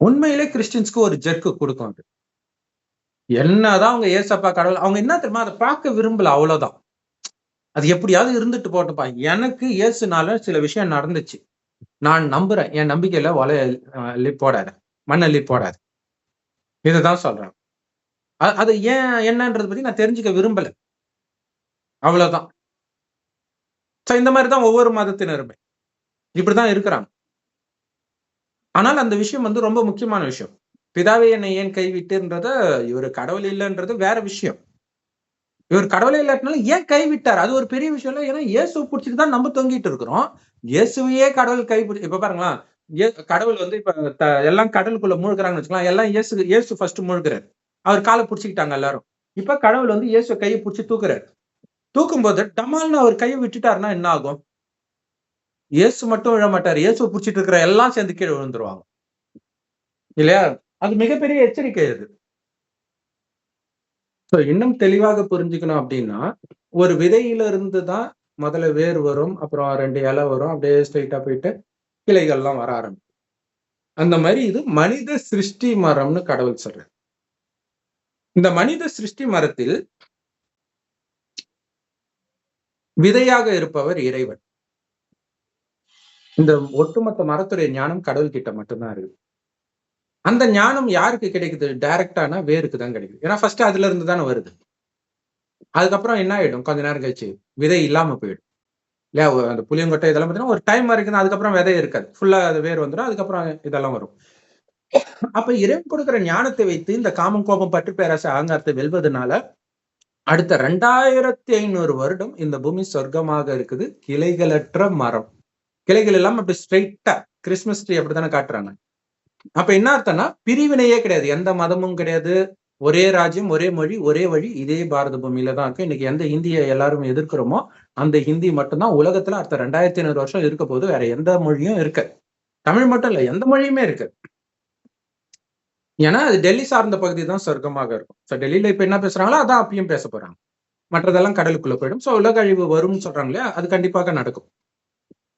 உண்மையிலே கிறிஸ்டின்ஸ்க்கு ஒரு ஜெர்க்கு கொடுக்கும். அது என்னதான் அவங்க ஏசப்பா கடவுள், அவங்க என்ன தெரியுமா, அதை பார்க்க விரும்பல, அவ்வளவுதான். அது எப்படியாவது இருந்துட்டு போட்டுப்பா, எனக்கு இயேசுனால சில விஷயம் நடந்துச்சு, நான் நம்புறேன், என் நம்பிக்கையில அள்ளி போடாத, மண்ணள்ளி போடாத, இதுதான் சொல்றாங்க. அது ஏன் என்னன்றது பத்தி நான் தெரிஞ்சுக்க விரும்பல, அவ்வளவுதான். இந்த மாதிரிதான் ஒவ்வொரு மதத்தினருமே இப்படிதான் இருக்கிறாங்க. ஆனால் அந்த விஷயம் ரொம்ப முக்கியமான விஷயம். பிதாவே என்னை ஏன் கைவிட்டுன்றத, இவர் கடவுள் இல்லைன்றது வேற விஷயம். இவர் கடவுளே இல்லாட்டினாலும் ஏன் கைவிட்டார், அது ஒரு பெரிய விஷயம் இல்லை. ஏன்னா இயேசு பிடிச்சிட்டு தான் நம்ம தொங்கிட்டு இருக்கிறோம். இயேசுவையே கடவுள் கைப்பிடிச்சு, இப்ப பாருங்களா, கடவுள் இப்ப எல்லாம் கடலுக்குள்ள மூழ்கிறாங்கன்னு வச்சுக்கலாம், எல்லாம் இயேசு ஃபர்ஸ்ட் மூழ்கிறார், அவர் காலை பிடிச்சிக்கிட்டாங்க எல்லாரும். இப்ப கடவுள் இயேசு கையை பிடிச்சி தூக்குறாரு. தூக்கும் போது டமால்னு அவர் கையை விட்டுட்டாருன்னா என்ன ஆகும்? இயேசு மட்டும் விழ மாட்டாரு, இயேசு பிடிச்சிட்டு இருக்கிற எல்லாம் சேர்ந்து கீழே விழுந்துருவாங்க, இல்லையா? அது மிகப்பெரிய எச்சரிக்கை. அது இன்னும் தெளிவாக புரிஞ்சுக்கணும் அப்படின்னா, ஒரு விதையில இருந்து தான் முதல்ல வேர் வரும், அப்புறம் 2 இலை வரும், அப்படியே ஸ்ட்ரைட்டா போயிட்டு கிளைகள்லாம் வர ஆரம்பிக்கும். அந்த மாதிரி இது மனித சிருஷ்டி மரம்னு கடவுள் சொல்றார். இந்த மனித சிருஷ்டி மரத்தில் விதையாக இருப்பவர் இறைவன். இந்த ஒட்டுமொத்த மரத்துடைய ஞானம் கடவுள் கிட்ட மட்டும்தான் இருக்கு. அந்த ஞானம் யாருக்கு கிடைக்குது? டைரக்டான வேருக்கு தான் கிடைக்குது. ஏன்னா ஃபர்ஸ்ட் அதுல இருந்து தானே வருது. அதுக்கப்புறம் என்ன ஆயிடும், கொஞ்ச நேரம் கழிச்சு விதை இல்லாம போயிடும், இல்லையா? அந்த புளியங்கொட்டை இதெல்லாம் பார்த்தீங்கன்னா ஒரு டைம் வரைக்கும், அதுக்கப்புறம் விதை இருக்காது, ஃபுல்லா அது வேர் வந்துடும், அதுக்கப்புறம் இதெல்லாம் வரும். அப்ப இறைவன் கொடுக்கிற ஞானத்தை வைத்து இந்த காமம், கோபம், பற்று, பேராசை, அகங்காரத்தை வெல்வதனால அடுத்த 2500 வருடம் இந்த பூமி சொர்க்கமாக இருக்குது. கிளைகளற்ற மரம், கிளைகள் எல்லாம் அப்படி ஸ்ட்ரைட்டா கிறிஸ்துமஸ் ட்ரீ அப்படித்தானே காட்டுறாங்க. அப்ப என்ன அர்த்தம்னா, பிரிவினையே கிடையாது, எந்த மதமும் கிடையாது, ஒரே ராஜ்யம், ஒரே மொழி, ஒரே வழி, இதே பாரத பூமியில தான் இருக்கு. இன்னைக்கு எந்த ஹிந்தியை எல்லாரும் எதிர்க்கிறோமோ அந்த ஹிந்தி மட்டும்தான் உலகத்துல அடுத்த 2500 வருஷம் இருக்க போது. வேற எந்த மொழியும் இருக்கு, தமிழ் மட்டும் இல்ல, எந்த மொழியுமே இருக்கு. ஏன்னா அது டெல்லி சார்ந்த பகுதி தான் சொர்க்கமாக இருக்கும். டெல்லியில இப்ப என்ன பேசுறாங்களோ அதான் அப்பயும் பேச போறாங்க, மற்றதெல்லாம் கடலுக்குள்ள போயிடும். உலக அழிவு வரும்னு சொல்றாங்க இல்லையா, அது கண்டிப்பாக நடக்கும்.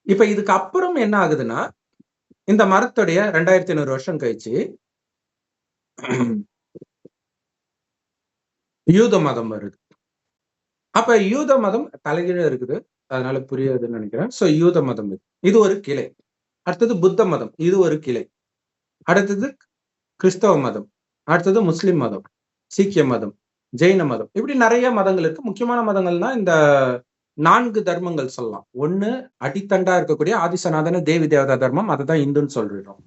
இப்ப இதுக்கு அப்புறம் என்ன ஆகுதுன்னா, இந்த மரத்துடைய 2500 வருஷம் கழிச்சு யூத மதம் வருது. அப்ப யூத மதம் தலைகீழ இருக்குது, அதனால புரியாதுன்னு நினைக்கிறேன். யூத மதம் இது ஒரு கிளை. அடுத்தது புத்த மதம், இது ஒரு கிளை. அடுத்தது கிறிஸ்தவ மதம், அடுத்தது முஸ்லிம் மதம், சீக்கிய மதம், ஜெயின மதம், இப்படி நிறைய மதங்கள் இருக்கு. முக்கியமான மதங்கள்னா இந்த 4 தர்மங்கள் சொல்லலாம். ஒண்ணு அடித்தண்டா இருக்கக்கூடிய ஆதிசநாதன தேவி தேவதா தர்மம், அதுதான் இந்துன்னு சொல்றோம்.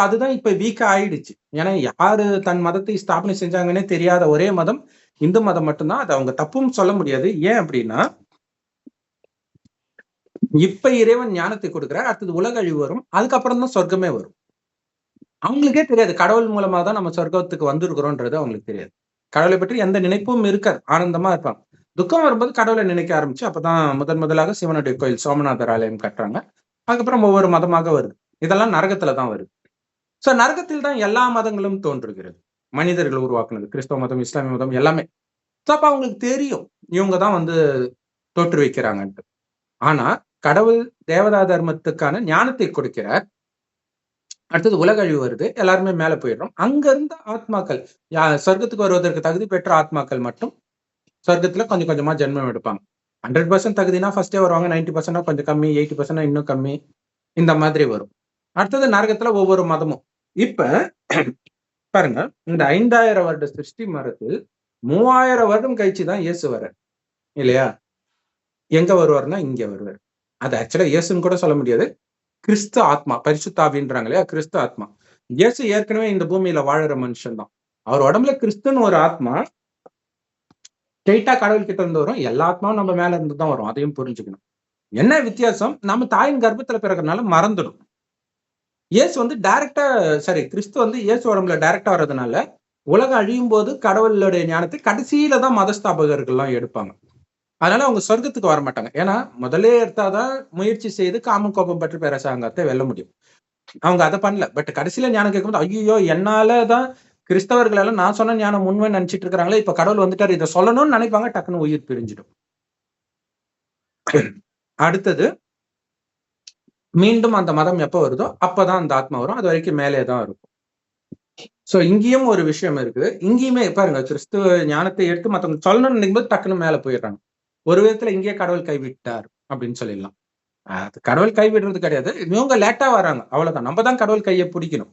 அதுதான் இப்ப வீக்கா ஆயிடுச்சு. ஏன்னா யாரு தன் மதத்தை ஸ்தாபனை செஞ்சாங்கன்னே தெரியாத ஒரே மதம் இந்து மதம் மட்டும்தான். அது அவங்க தப்பும் சொல்ல முடியாது. ஏன் அப்படின்னா, இப்ப இறைவன் ஞானத்தை கொடுக்கிறார், அடுத்தது உலக அழிவு வரும், அதுக்கப்புறம் தான் சொர்க்கமே வரும். அவங்களுக்கே தெரியாது கடவுள் மூலமா தான் நம்ம சொர்க்கத்துக்கு வந்திருக்கிறோம்ன்றது அவங்களுக்கு தெரியாது. கடவுளை பற்றி எந்த நினைப்பும் இருக்காது, ஆனந்தமா இருப்பாங்க. துக்கம் வரும்போது கடவுளை நினைக்க ஆரம்பிச்சு அப்பதான் முதலாக சிவனுடைய கோயில் சோமநாதர் ஆலயம் கட்டுறாங்க. அதுக்கப்புறம் ஒவ்வொரு மதமாக வருது. இதெல்லாம் நரகத்துலதான் வருது. நரகத்தில் தான் எல்லா மதங்களும் தோன்றுகிறது. மனிதர்கள் உருவாக்குனது, கிறிஸ்தவ மதம், இஸ்லாமிய மதம் எல்லாமே. அப்ப அவங்களுக்கு தெரியும் இவங்க தான் வந்து தோற்றுவிக்கிறாங்கன்ட்டு. ஆனா கடவுள் தேவதா தர்மத்துக்கான ஞானத்தை கொடுக்கிறார். அடுத்தது உலக அழிவு வருது, எல்லாருமே மேல போயிடுறோம். அங்க இருந்த ஆத்மாக்கள் சொர்க்கத்துக்கு வருவதற்கு தகுதி பெற்ற ஆத்மாக்கள் மட்டும் சொர்க்கத்துல கொஞ்சம் கொஞ்சமா ஜென்மம் எடுப்பாங்க. 100% தகுதினா ஃபர்ஸ்டே வருவாங்க, 90% கொஞ்சம் கம்மி, 80% இன்னும் கம்மி, இந்த மாதிரி வரும். அடுத்தது நரகத்துல ஒவ்வொரு மதமும். இப்ப பாருங்க, இந்த 5000 வருட சிருஷ்டி மரத்தில் 3000 வருடம் கழிச்சு தான் இயேசு வர்றார் இல்லையா? எங்க வருவார்னா இங்க வருவார். அது ஆக்சுவலா இயேசுன்னு கூட சொல்ல முடியாது, கிறிஸ்து ஆத்மா, பரிசுத்த ஆவின்றாங்க இல்லையா, கிறிஸ்து ஆத்மா. இயேசு ஏற்கனவே இந்த பூமியில வாழற மனுஷன் தான். அவர் உடம்புல கிறிஸ்துன்னு ஒரு ஆத்மா ஸ்ட்ரெயிட்டா கடவுள் கிட்ட இருந்து வரும். எல்லா ஆத்மாவும் நம்ம மேல இருந்து தான் வரும், அதையும் புரிஞ்சுக்கணும். என்ன வித்தியாசம், நம்ம தாயின் கர்ப்பத்துல பிறகுறதுனால மறந்துடும். இயேசு வந்து டைரக்டா கிறிஸ்து வந்து இயேசு உடம்புல டைரக்டா வர்றதுனால உலகம் அழியும் போது கடவுளுடைய ஞானத்தை கடைசியில தான் மதஸ்தாபகர்கள்லாம் எடுப்பாங்க. அதனால அவங்க சொர்க்கத்துக்கு வர மாட்டாங்க. ஏன்னா முதலே எடுத்தாதான் முயற்சி செய்து காமம் கோபம் பற்றி பேரசாங்கத்தை வெல்ல முடியும். அவங்க அதை பண்ணல. பட் கடைசியில ஞானம் கேட்கும்போது ஐயோ என்னாலதான் கிறிஸ்தவர்கள் எல்லாம் நான் சொன்ன ஞானம் உண்மை நினைச்சிட்டு இருக்கிறாங்களே, இப்ப கடவுள் வந்துட்டாரு இதை சொல்லணும்னு நினைப்பாங்க, டக்குன்னு உயிர் பிரிஞ்சிடும். அடுத்தது மீண்டும் அந்த மதம் எப்ப வருதோ அப்பதான் அந்த ஆத்மா வரும், அது வரைக்கும் மேலே தான் இருக்கும். சோ இங்கேயும் ஒரு விஷயம் இருக்குது. இங்கேயுமே பாருங்க, கிறிஸ்துவ ஞானத்தை எடுத்து மத்தவங்க சொல்லணும்னு நினைக்கும்போது டக்குன்னு மேல போயிடுறாங்க. ஒரு விதத்துல இங்கேயே கடவுள் கைவிட்டார் அப்படின்னு சொல்லிடலாம். அது கடவுள் கைவிடுறது கிடையாது, இவங்க லேட்டா வராங்க, அவ்வளவுதான். நம்ம தான் கடவுள் கையை பிடிக்கணும்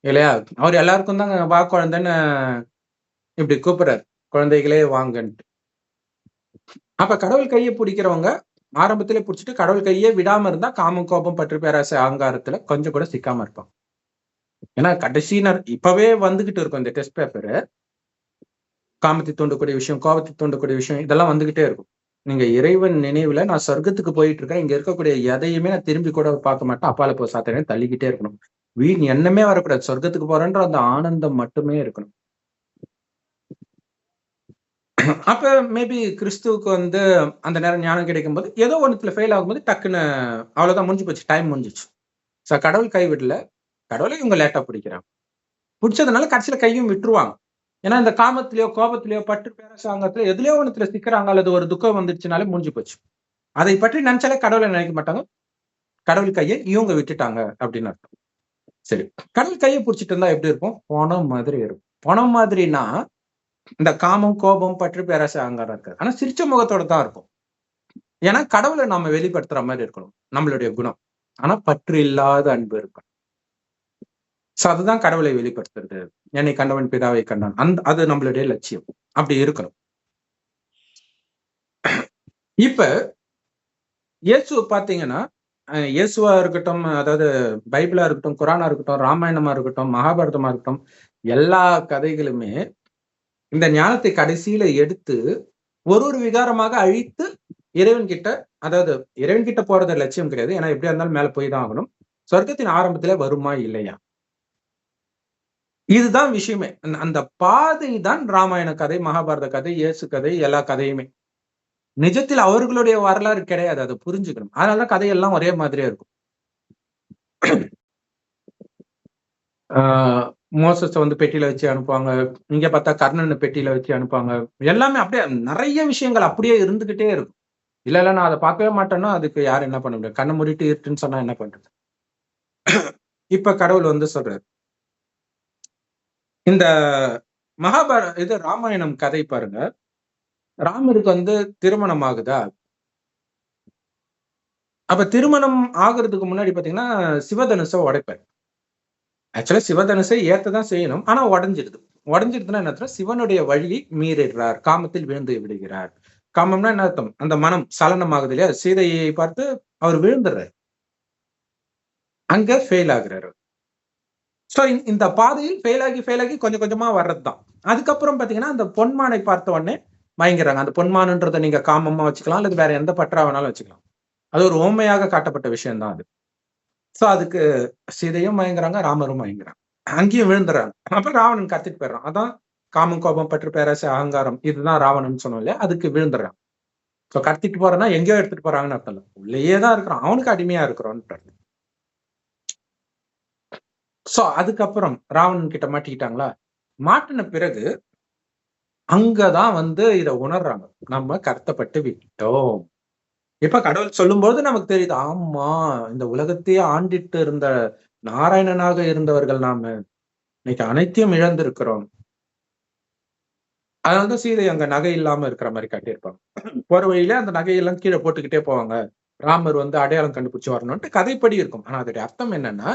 இல்லையா? அவர் எல்லாருக்கும் தான் வா குழந்தைன்னு இப்படி கூப்பிடுறாரு, குழந்தைகளே வாங்கன்ட்டு. அப்ப கடவுள் கையை பிடிக்கிறவங்க ஆரம்பத்திலே பிடிச்சிட்டு கடவுள் கையே விடாம இருந்தா காமம் கோபம் பற்று பேராசை அகங்காரத்துல கொஞ்சம் கூட சிக்காம இருப்பாங்க. ஏன்னா கடைசியினர் இப்பவே வந்துகிட்டு இருக்கும் இந்த டெஸ்ட் பேப்பரு. காமத்தை தூண்டக்கூடிய விஷயம், கோபத்தை தூண்டக்கூடிய விஷயம், இதெல்லாம் வந்துகிட்டே இருக்கும். நீங்க இறைவன் நினைவுல நான் சொர்க்கத்துக்கு போயிட்டு இருக்கேன், இங்க இருக்கக்கூடிய எதையுமே நான் திரும்பி கூட பார்க்க மாட்டேன், அப்பால போ சாத்தானே தள்ளிக்கிட்டே இருக்கணும். வீண் எண்ணமே வரக்கூடாது, சொர்க்கத்துக்கு போறேன்ற அந்த ஆனந்தம் மட்டுமே இருக்கணும். அப்ப மேபி கிறிஸ்துவுக்கு வந்து அந்த நேரம் ஞானம் கிடைக்கும் போது ஏதோ ஒண்ணுத்துல ஃபெயில் ஆகும்போது டக்குன்னு அவ்வளவுதான், முடிஞ்சு போச்சு, டைம் முடிஞ்சிச்சு. கடவுள் கைவிடல, கடவுளை இவங்க லேட்டா பிடிக்கிறாங்க. பிடிச்சதுனால கடைசியில கையும் விட்டுருவாங்க. ஏன்னா இந்த காமத்திலயோ கோபத்திலயோ பற்று பேரசாங்கத்திலயோ எதுலயோ ஒண்ணுத்துல சிக்கிறாங்க, அல்லது ஒரு துக்கம் வந்துருச்சுனாலே முடிஞ்சு போச்சு. அதை பற்றி நினைச்சாலே கடவுளை நினைக்க மாட்டாங்க, கடவுள் கையை இவங்க விட்டுட்டாங்க அப்படின்னு அர்த்தம். சரி, கடவுள் கையை பிடிச்சிட்டு இருந்தா எப்படி இருக்கும்? பணம் மாதிரி இருக்கும். பணம் மாதிரினா இந்த காமம் கோபம் பற்று பேராசை அகங்காரம் இருக்காது, ஆனா சிரிச்ச முகத்தோட தான் இருக்கும். ஏன்னா கடவுளை நாம வெளிப்படுத்துற மாதிரி இருக்கணும் நம்மளுடைய குணம். ஆனா பற்று இல்லாத அன்பு இருக்கும். அதுதான் கடவுளை வெளிப்படுத்துறது. என்னை கண்டவன் பிதாவை கண்டான், அது நம்மளுடைய லட்சியம், அப்படி இருக்கணும். இப்ப இயேசு பாத்தீங்கன்னா, இயேசுவா இருக்கட்டும், அதாவது பைபிளா இருக்கட்டும், குரானா இருக்கட்டும், ராமாயணமா இருக்கட்டும், மகாபாரதமா இருக்கட்டும், எல்லா கதைகளுமே இந்த ஞானத்தை கடைசியில எடுத்து ஒரு விகாரமாக அழித்து இறைவன் கிட்ட, அதாவது இறைவன் கிட்ட போறது லட்சியம் கிடையாது, ஏன்னா எப்படியா இருந்தாலும் மேல போய் தான் ஆகணும். சொர்க்கத்தின் ஆரம்பத்துல வருமா இல்லையா, இதுதான் விஷயமே. அந்த பாதை தான் ராமாயண கதை, மகாபாரத கதை, இயேசு கதை, எல்லா கதையுமே. நிஜத்தில் அவர்களுடைய வரலாறு கிடையாது, அதை புரிஞ்சுக்கணும். அதனாலதான் கதையெல்லாம் ஒரே மாதிரியா இருக்கும். மோசஸ வந்து பெட்டியில வச்சு அனுப்புவாங்க, இங்க பார்த்தா கர்ணனை பெட்டியில வச்சு அனுப்புவாங்க. எல்லாமே அப்படியே நிறைய விஷயங்கள் அப்படியே இருந்துகிட்டே இருக்கும். இல்ல நான் அதை பார்க்கவே மாட்டேன்னா அதுக்கு யார் என்ன பண்ண முடியும்? கண்ணை மூடிட்டு இருட்டுன்னு சொன்னா என்ன பண்றது? இப்ப கடவுள் வந்து சொல்றாரு, இந்த இது ராமாயணம் கதை பாருங்க. ராமருக்கு வந்து திருமணம் ஆகுதா? அப்ப திருமணம் ஆகுறதுக்கு முன்னாடி பாத்தீங்கன்னா சிவதனுச உடைப்பார். ஆக்சுவலா சிவதனுசை ஏத்ததான் செய்யணும், ஆனா உடைஞ்சிருது. உடைஞ்சிருதுன்னா என்ன அர்த்தம்? சிவனுடைய வழியை மீறிடுறார், காமத்தில் விழுந்து விடுகிறார். காமம்னா என்ன அர்த்தம்? அந்த மனம் சலனம் ஆகுது இல்லையா, சீதையை பார்த்து அவர் விழுந்துடுறாரு, அங்க ஃபெயில் ஆகுறாரு. சோ இந்த பாதையில் ஃபெயில் ஆகி கொஞ்சம் கொஞ்சமா வர்றதுதான். அதுக்கப்புறம் பாத்தீங்கன்னா அந்த பொன்மானை பார்த்த உடனே மயங்கிறாங்க. அந்த பொன்மானன்றதை நீங்க காமமா வச்சுக்கலாம், அல்லது வேற எந்த பற்றா வேணாலும் வச்சுக்கலாம். அது ஒரு உண்மையாக காட்டப்பட்ட விஷயம் தான் அது. சோ அதுக்கு சீதையும் மயங்குறாங்க, ராமரும் மயங்குறாங்க, அங்கேயும் விழுந்துறாங்க. அப்ப ராவணன் கத்திட்டு போயிடுறான். அதான் காமம் கோபம் பற்று பேராசை அகங்காரம், இதுதான் ராவணன் சொன்னோம் இல்லையா, அதுக்கு விழுந்துறான். சோ கடத்திட்டு போறேன்னா எங்கேயோ எடுத்துட்டு போறாங்கன்னு அர்த்தம் இல்ல, உள்ளேயே தான் இருக்கிறான், அவனுக்கு அடிமையா இருக்கிறோன்னு. சோ அதுக்கப்புறம் ராவணன் கிட்ட மாட்டிக்கிட்டாங்களா? மாட்டின பிறகு அங்கதான் வந்து இத உணர்றாங்க. நம்ம கடத்தப்பட்டு விட்டோம். இப்ப கடவுள் சொல்லும்போது நமக்கு தெரியுது. ஆமா, இந்த உலகத்தையே ஆண்டிட்டு இருந்த நாராயணனாக இருந்தவர்கள் நாம. இன்னைக்கு அனைத்தையும் இழந்திருக்கிறோம். அதனாலதான் சீதை அங்க நகை இல்லாம இருக்கிற மாரி காட்டியிருப்பாங்க. போற வழியில அந்த நகையெல்லாம் கீழ போட்டுக்கிட்டே போவாங்க. ராமர் வந்து அடையாளம் கண்டுபிடிச்சு வரணும்ன்ட்டு கதைப்படி இருக்கும். ஆனா அதோடைய அர்த்தம் என்னன்னா,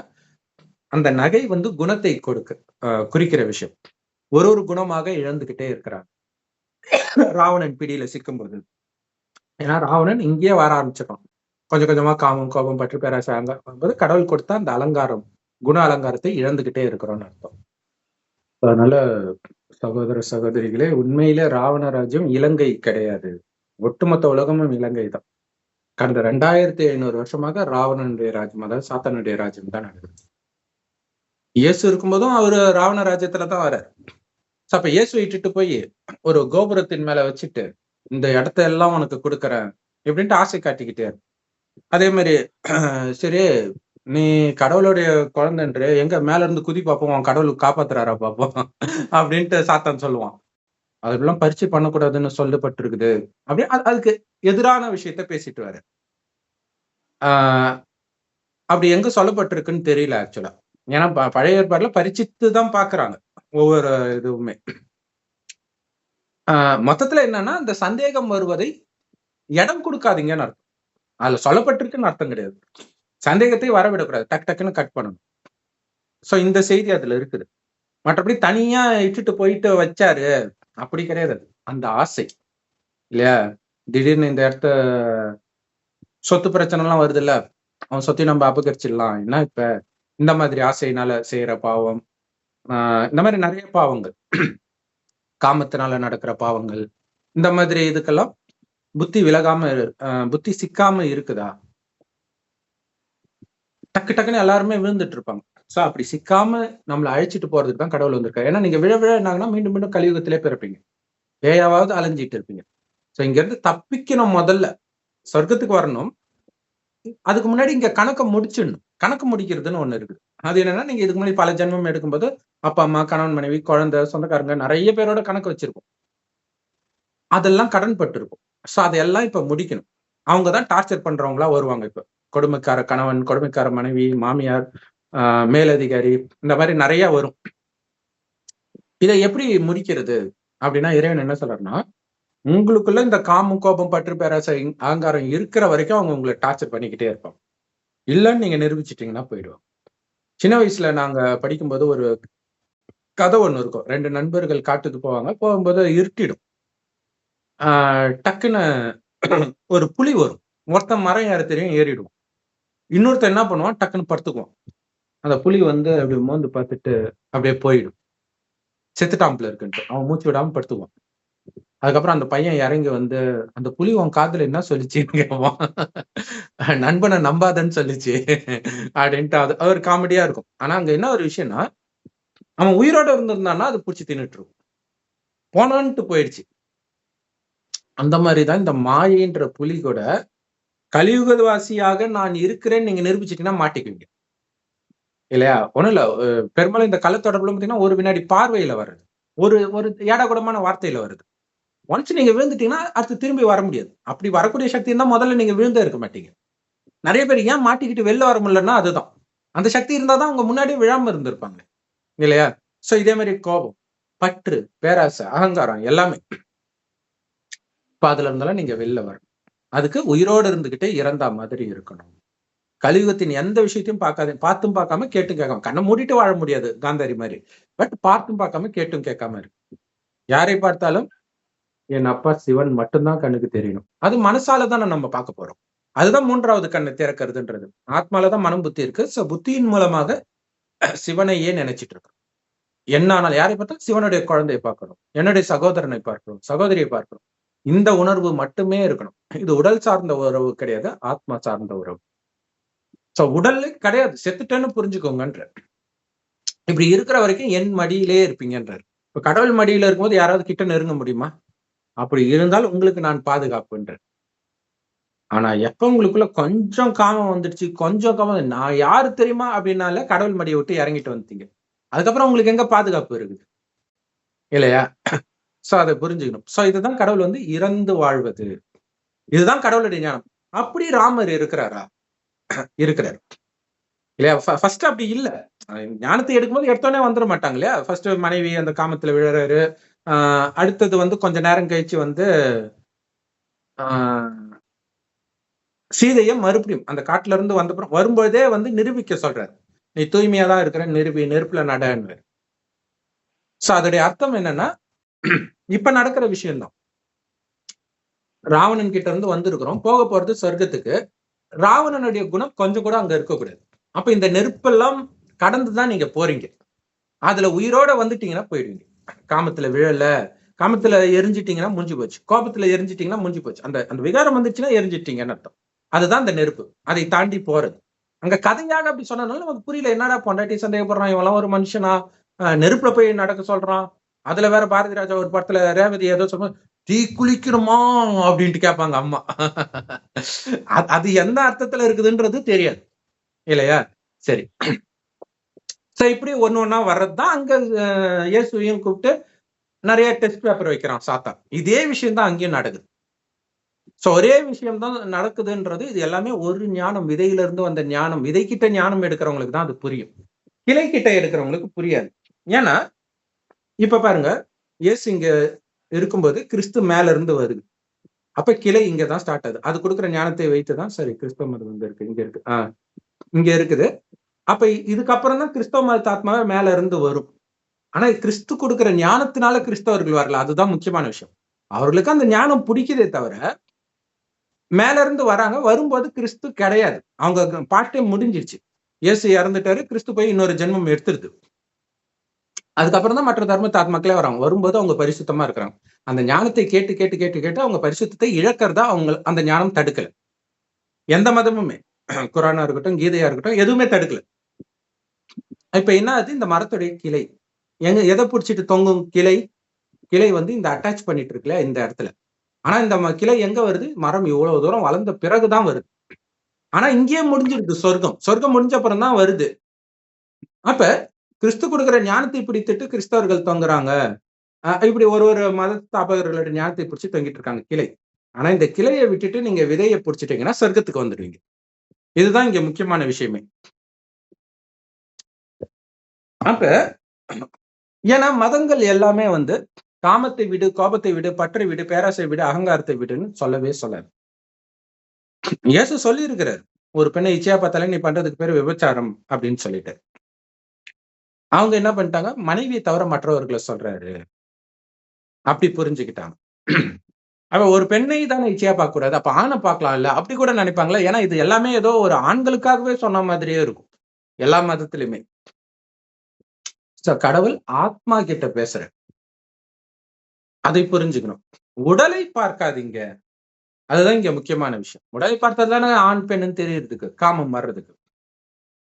அந்த நகை வந்து குணத்தை குறிக்கிற விஷயம். ஒரு குணமாக இழந்துகிட்டே இருக்கிறாங்க. ராவணன் பிடியில சிக்கும்போது. ஏன்னா ராவணன் இங்கேயே வர ஆரம்பிச்சிட்டான். கொஞ்சம் கொஞ்சமா காமம், கோபம், பற்று, பேராசை வரும்போது கடவுள் கொடுத்த அந்த அலங்காரம், குண அலங்காரத்தை இழந்துகிட்டே இருக்கிறோம்னு அர்த்தம். அதனால சகோதர சகோதரிகளே, உண்மையிலே ராவண ராஜ்யம் இலங்கை கிடையாது. ஒட்டுமொத்த உலகமும் இலங்கை தான். கடந்த 2500 வருஷமாக ராவணனுடைய ராஜ்யம், அதாவது சாத்தானுடைய ராஜ்யம் தான் நடக்குது. இயேசு இருக்கும்போதும் அவரு ராவண ராஜ்யத்துல தான் வர்றாரு. அப்ப இயேசுவை இட்டுட்டு போய் ஒரு கோபுரத்தின் மேல வச்சுட்டு, இந்த இடத்த எல்லாம் உனக்கு கொடுக்குறேன் இப்படின்ட்டு ஆசை காட்டிக்கிட்டாரு. அதே மாதிரி சரி, நீ கடவுளுடைய குழந்தைன்று எங்க மேல இருந்து குதி பார்ப்போம், உன் கடவுளுக்கு காப்பாத்துறாரா பார்ப்போம் அப்படின்ட்டு சாத்தான் சொல்லுவான். அதெல்லாம் பரிச்சை பண்ணக்கூடாதுன்னு சொல்லப்பட்டிருக்குது. அப்படி அதுக்கு எதிரான விஷயத்த பேசிட்டு வர. அப்படி எங்க சொல்லப்பட்டிருக்குன்னு தெரியல ஆக்சுவலா. ஏன்னா பழைய ஏற்பாடுல பரிச்சித்து தான் பாக்குறாங்க ஒவ்வொரு இதுவுமே. மொத்தத்துல என்னன்னா, இந்த சந்தேகம் வருவதை இடம் கொடுக்காதீங்கன்னு அர்த்தம். அதுல சொல்லப்பட்டிருக்குன்னு அர்த்தம் கிடையாது. சந்தேகத்தை வரவிடக்கூடாது. டக் டக்குன்னு கட் பண்ணணும். சோ இந்த செய்தி அதுல இருக்குது. மற்றபடி தனியா இட்டுட்டு போயிட்டு வச்சாரு அப்படி கிடையாது. அந்த ஆசை இல்லையா? திடீர்னு இந்த இடத்த சொத்து பிரச்சனை எல்லாம் வருது இல்ல, அவன் சொத்தையும் நம்ம அபகரிச்சிடலாம் என்ன இப்ப, இந்த மாதிரி ஆசையினால செய்யற பாவம், இந்த மாதிரி நிறைய பாவங்கள், காமத்தினால நடக்கிற பாவங்கள், இந்த மாதிரி இதுக்கெல்லாம் புத்தி விலகாம புத்தி சிக்காம இருக்குதா? டக்கு டக்குன்னு எல்லாருமே விழுந்துட்டு இருப்பாங்க. சோ அப்படி சிக்காம நம்மளை அழைச்சிட்டு போறதுக்கு தான் கடவுள் வந்திருக்காரு. ஏன்னா நீங்க விழ விழ என்னாங்கன்னா மீண்டும் மீண்டும் கலியுகத்திலே பிறப்பீங்க. ஏயாவது அலைஞ்சிட்டு இருப்பீங்க. சோ இங்க இருந்து தப்பிக்கணும். முதல்ல சொர்க்கத்துக்கு வரணும். அதுக்கு முன்னாடி இங்க கணக்க முடிச்சிடணும். கணக்கு முடிக்கிறதுன்னு ஒண்ணு இருக்குது. அது என்னன்னா, நீங்க இதுக்கு முன்னாடி பல ஜென்மம் எடுக்கும்போது அப்பா அம்மா, கணவன் மனைவி, குழந்தை, சொந்தக்காரங்க நிறைய பேரோட கணக்கு வச்சிருப்போம். அதெல்லாம் கடன் பட்டு இருக்கும். சோ அதெல்லாம் இப்ப முடிக்கணும். அவங்கதான் டார்ச்சர் பண்றவங்களா வருவாங்க. இப்ப கொடுமைக்கார கணவன், கொடுமைக்கார மனைவி, மாமியார், மேலதிகாரி, இந்த மாதிரி நிறைய வரும். இதை எப்படி முடிக்கிறது அப்படின்னா, இறைவன் என்ன சொல்றாருன்னா, உங்களுக்குள்ள இந்த காமம், கோபம், பற்று, பேராசை, அகங்காரம் இருக்கிற வரைக்கும் அவங்க உங்களை டார்ச்சர் பண்ணிக்கிட்டே இருப்பாங்க. இல்லன்னு நீங்க நிரூபிச்சிட்டீங்கன்னா போயிடுவாங்க. சின்ன வயசுல நாங்க படிக்கும்போது ஒரு கதை ஒண்ணு இருக்கும். 2 நண்பர்கள் காட்டுக்கு போவாங்க. போகும்போது இருட்டிடும். டக்குன்னு ஒரு புலி வரும். ஒருத்தன் மரம் ஏற தெரியும், ஏறிடுவான். இன்னொருத்தன் என்ன பண்ணுவான், டக்குன்னு படுத்துக்குவான். அந்த புலி வந்து அப்படி மோந்து பார்த்துட்டு அப்படியே போயிடும். செத்துட்டான் இருக்குன்ட்டு. அவன் மூச்சு விடாம படுத்துக்குவான். அதுக்கப்புறம் அந்த பையன் இறங்கி வந்து, அந்த புலி உன் காதுல என்ன சொல்லிச்சுன்னு கேட்பான். நண்பனை நம்பாதன்னு சொல்லிச்சு அப்படின்ட்டு. அது ஒரு காமெடியா இருக்கும். ஆனா அங்க என்ன ஒரு விஷயம்னா, அவன் உயிரோட இருந்திருந்தான்னா அது புடிச்சு தின்னுட்டு இருக்கும். போனான்ட்டு போயிடுச்சு. அந்த மாதிரிதான் இந்த மாயைன்ற புலி கூட கலியுகவாசியாக நான் இருக்கிறேன்னு நீங்க நிரூபிச்சிட்டீங்கன்னா மாட்டிக்குவீங்க. இல்லையா? ஒண்ணும் இல்ல. பெரும்பாலும் இந்த கள்ளத்தொடர்புல பார்த்தீங்கன்னா, ஒரு வினாடி பார்வையில வருது. ஒரு ஒரு ஏடாகூடமான வார்த்தையில வருது. ஒன்ஸ் நீங்க விழுந்துட்டீங்கன்னா, அடுத்து திரும்பி வர முடியாது. அப்படி வரக்கூடிய சக்தி இருந்தா முதல்ல நீங்க விழுந்தே இருக்க மாட்டீங்க. நிறைய பேர் ஏன் மாட்டிக்கிட்டு வெளில வர முடியலன்னா அதுதான். அந்த சக்தி இருந்தா தான் அவங்க முன்னாடியே விழாம இருந்திருப்பாங்க. இல்லையா? சோ இதே மாதிரி கோபம், பற்று, பேராசை, அகங்காரம் எல்லாமே. இப்ப அதுல இருந்தாலும் நீங்க வெளில வரணும். அதுக்கு உயிரோடு இருந்துகிட்டே இறந்தா மாதிரி இருக்கணும். கலியுகத்தின் எந்த விஷயத்தையும் பார்த்தும் பார்க்காம கேட்டும் கேட்காம, கண்ணை மூடிட்டு வாழ முடியாது காந்தாரி மாதிரி. பட் பார்த்தும் பார்க்காம கேட்டும் கேட்காம இருக்கு. யாரை பார்த்தாலும் என் அப்பா சிவன் மட்டும்தான் கண்ணுக்கு தெரியணும். அது மனசால தானே நம்ம பார்க்க போறோம். அதுதான் 3வது கண்ணை திறக்கிறதுன்றது. ஆத்மாலதான் மனம், புத்தி இருக்கு. சோ புத்தியின் மூலமாக சிவனையே நினைச்சிட்டு இருக்கோம். என்ன ஆனாலும் யாரை பார்த்தாலும் சிவனுடைய குழந்தையை பார்க்கணும், என்னுடைய சகோதரனை பார்க்கணும், சகோதரியை பார்க்கணும். இந்த உணர்வு மட்டுமே இருக்கணும். இது உடல் சார்ந்த உறவு கிடையாது, ஆத்மா சார்ந்த உறவு. சோ உடல்ல கிடையாது, செத்துட்டேன்னு புரிஞ்சுக்கோங்கன்ற. இப்படி இருக்கிற வரைக்கும் என் மடியிலே இருப்பீங்கன்றார். இப்ப கடவுள் மடியில இருக்கும்போது யாராவது கிட்ட நெருங்க முடியுமா? அப்படி இருந்தால் உங்களுக்கு நான் பாதுகாப்புன்ற. ஆனா எப்ப உங்களுக்குள்ள கொஞ்சம் காமம் வந்துடுச்சு, கொஞ்சம் காமம் நான் யாரு தெரியுமா அப்படின்னால கடவுள் மடியை விட்டு இறங்கிட்டு வந்துட்டீங்க. அதுக்கப்புறம் உங்களுக்கு எங்க பாதுகாப்பு இருக்குது? இல்லையா? சோ அதை புரிஞ்சுக்கணும். சோ இதுதான் கடவுள் வந்து இறந்து வாழ்வது. இதுதான் கடவுளுடைய ஞானம். அப்படி ராமர் இருக்கிறாரா? இருக்கிறார் இல்லையா? ஃபர்ஸ்ட் அப்படி இல்ல. ஞானத்தை எடுக்கும்போது எடுத்தோடனே வந்துட மாட்டாங்க இல்லையா? ஃபர்ஸ்ட் மனைவி அந்த காமத்துல விழுறாரு. அடுத்தது வந்து கொஞ்ச நேரம் கழிச்சு வந்து சீதையை மறுபடியும் அந்த காட்டுல இருந்து வந்தப்புறம் வரும்போதே வந்து நிரூபிக்க சொல்றாரு. நீ தூய்மையா தான் இருக்கிற, நெருப்புல நடன்னு. சோ அதோடைய அர்த்தம் என்னன்னா, இப்ப நடக்கிற விஷயம்தான். ராவணன் கிட்ட இருந்து வந்திருக்கிறோம், போக போறது சொர்க்கத்துக்கு. ராவணனுடைய குணம் கொஞ்சம் கூட அங்க இருக்கக்கூடாது. அப்ப இந்த நெருப்பெல்லாம் கடந்துதான் நீங்க போறீங்க. அதுல உயிரோட வந்துட்டீங்கன்னா போயிடுவீங்க. காமத்துல விழல, காமத்துல எரிஞ்சிட்டீங்கன்னா முடிஞ்சு போச்சு, கோபத்துல எரிஞ்சிட்டீங்கன்னா முடிஞ்சு போச்சு. அந்த அந்த விகாரம் வந்துச்சுன்னா எரிஞ்சிட்டீங்கன்னு அர்த்தம். அதுதான் அந்த நெருப்பு. அதை தாண்டி போறது. அங்க கதையாக அப்படி சொன்னதுனால நமக்கு புரியல. என்னடா பொண்டாட்டி சந்தேகப்படுறான், இவெல்லாம் ஒரு மனுஷனா? நெருப்புல போய் நடக்க சொல்றான். அதுல வேற பாரதி ராஜா ஒரு படத்துல ரேவதி ஏதோ சொல்ல, தீ குளிக்கணுமா அப்படின்ட்டு கேட்பாங்க அம்மா. அது எந்த அர்த்தத்துல இருக்குதுன்றது தெரியாது இல்லையா? சரி. சோ இப்படி ஒண்ணு ஒண்ணா வர்றதுதான். அங்க இயேசுவையும் கூப்பிட்டு நிறைய டெஸ்ட் பேப்பர் வைக்கிறான் சாத்தான். இதே விஷயம் தான் அங்கேயும் நடக்குது. சோ ஒரே விஷயம் தான் நடக்குதுன்றது. இது எல்லாமே ஒரு ஞானம், விதையில இருந்து வந்த ஞானம். விதைக்கிட்ட ஞானம் எடுக்கிறவங்களுக்கு தான் அது புரியும். கிளை கிட்ட எடுக்கிறவங்களுக்கு புரியாது. ஏன்னா இப்ப பாருங்க, இயேசு இங்க இருக்கும்போது கிறிஸ்து மேல இருந்து வருது. அப்ப கிளை இங்கதான் ஸ்டார்ட் ஆகுது. அது கொடுக்குற ஞானத்தை வைத்துதான் சரி கிறிஸ்தவ மதம் இங்க இருக்கு, இங்க இருக்கு, இங்க இருக்குது. அப்ப இதுக்கப்புறம் தான் கிறிஸ்தவ மத ஆத்மாவே மேல இருந்து வரும். ஆனா கிறிஸ்து கொடுக்கிற ஞானத்தினால கிறிஸ்தவர்கள் வரல. அதுதான் முக்கியமான விஷயம். அவர்களுக்கு அந்த ஞானம் பிடிக்குதே தவிர, மேல இருந்து வராங்க. வரும்போது கிறிஸ்து கிடையாது. அவங்க பாட்டே முடிஞ்சிருச்சு. இயேசு இறந்துட்டாரு, கிறிஸ்து போய் இன்னொரு ஜென்மம் எடுத்துருது. அதுக்கப்புறம் தான் மற்ற தர்மத்து ஆத்மாக்களே வராங்க. வரும்போது அவங்க பரிசுத்தமா இருக்கிறாங்க. அந்த ஞானத்தை கேட்டு கேட்டு கேட்டு கேட்டு அவங்க பரிசுத்தத்தை இழக்கிறதா அவங்க அந்த ஞானம் தடுக்கல. எந்த மதமுமே, குரானா இருக்கட்டும், கீதையா இருக்கட்டும், எதுவுமே தடுக்கல. இப்ப என்ன ஆகுது? இந்த மரத்துடைய கிளை எதை பிடிச்சிட்டு தொங்கும்? கிளை கிளை வந்து இந்த அட்டாச் பண்ணிட்டு இருக்குல்ல இந்த இடத்துல. ஆனா இந்த கிளை எங்க வருது? மரம் இவ்வளவு தூரம் வளர்ந்த பிறகுதான் வருது. ஆனா இங்கேயே முடிஞ்சிருக்கு சொர்க்கம். சொர்க்கம் முடிஞ்ச அப்புறம் தான் வருது. அப்ப கிறிஸ்து கொடுக்கிற ஞானத்தை பிடித்துட்டு கிறிஸ்தவர்கள் தொங்குறாங்க. இப்படி ஒரு ஒரு மத ஸ்தாபகர்களோட ஞானத்தை பிடிச்சி தொங்கிட்டு இருக்காங்க கிளை. ஆனா இந்த கிளையை விட்டுட்டு நீங்க விதையை பிடிச்சிட்டீங்கன்னா சொர்க்கத்துக்கு வந்துடுவீங்க. இதுதான் இங்க முக்கியமான விஷயமே. அப்ப ஏன்னா மதங்கள் எல்லாமே வந்து காமத்தை விடு, கோபத்தை விடு, பற்றை விடு, பேராசை விடு, அகங்காரத்தை விடுன்னு சொல்லவே சொல்லாது. இயேசு சொல்லி இருக்கிறார், ஒரு பெண்ணை இச்சையா பார்த்தாலே நீ பண்றதுக்கு பேர் விபச்சாரம் அப்படின்னு சொல்லிட்டு. அவங்க என்ன பண்ணிட்டாங்க? மனைவியை தவிர மற்றவர்களை சொல்றாரு அப்படி புரிஞ்சுக்கிட்டாங்க. அவ ஒரு பெண்ணை தானே இச்சையா பார்க்க கூடாது, அப்ப ஆணை பார்க்கலாம் இல்ல அப்படி கூட நினைப்பாங்களா? ஏன்னா இது எல்லாமே ஏதோ ஒரு ஆண்களுக்காகவே சொன்ன மாதிரியே இருக்கும் எல்லா மதத்திலுமே. கடவுள் ஆத்மா கிட்ட பேசுற, அதை புரிஞ்சுக்கணும். உடலை பார்க்காதீங்க, அதுதான் இங்க முக்கியமான விஷயம். உடலை பார்த்ததானே ஆண் பெண்ணுன்னு தெரியறதுக்கு, காமம் வர்றதுக்கு.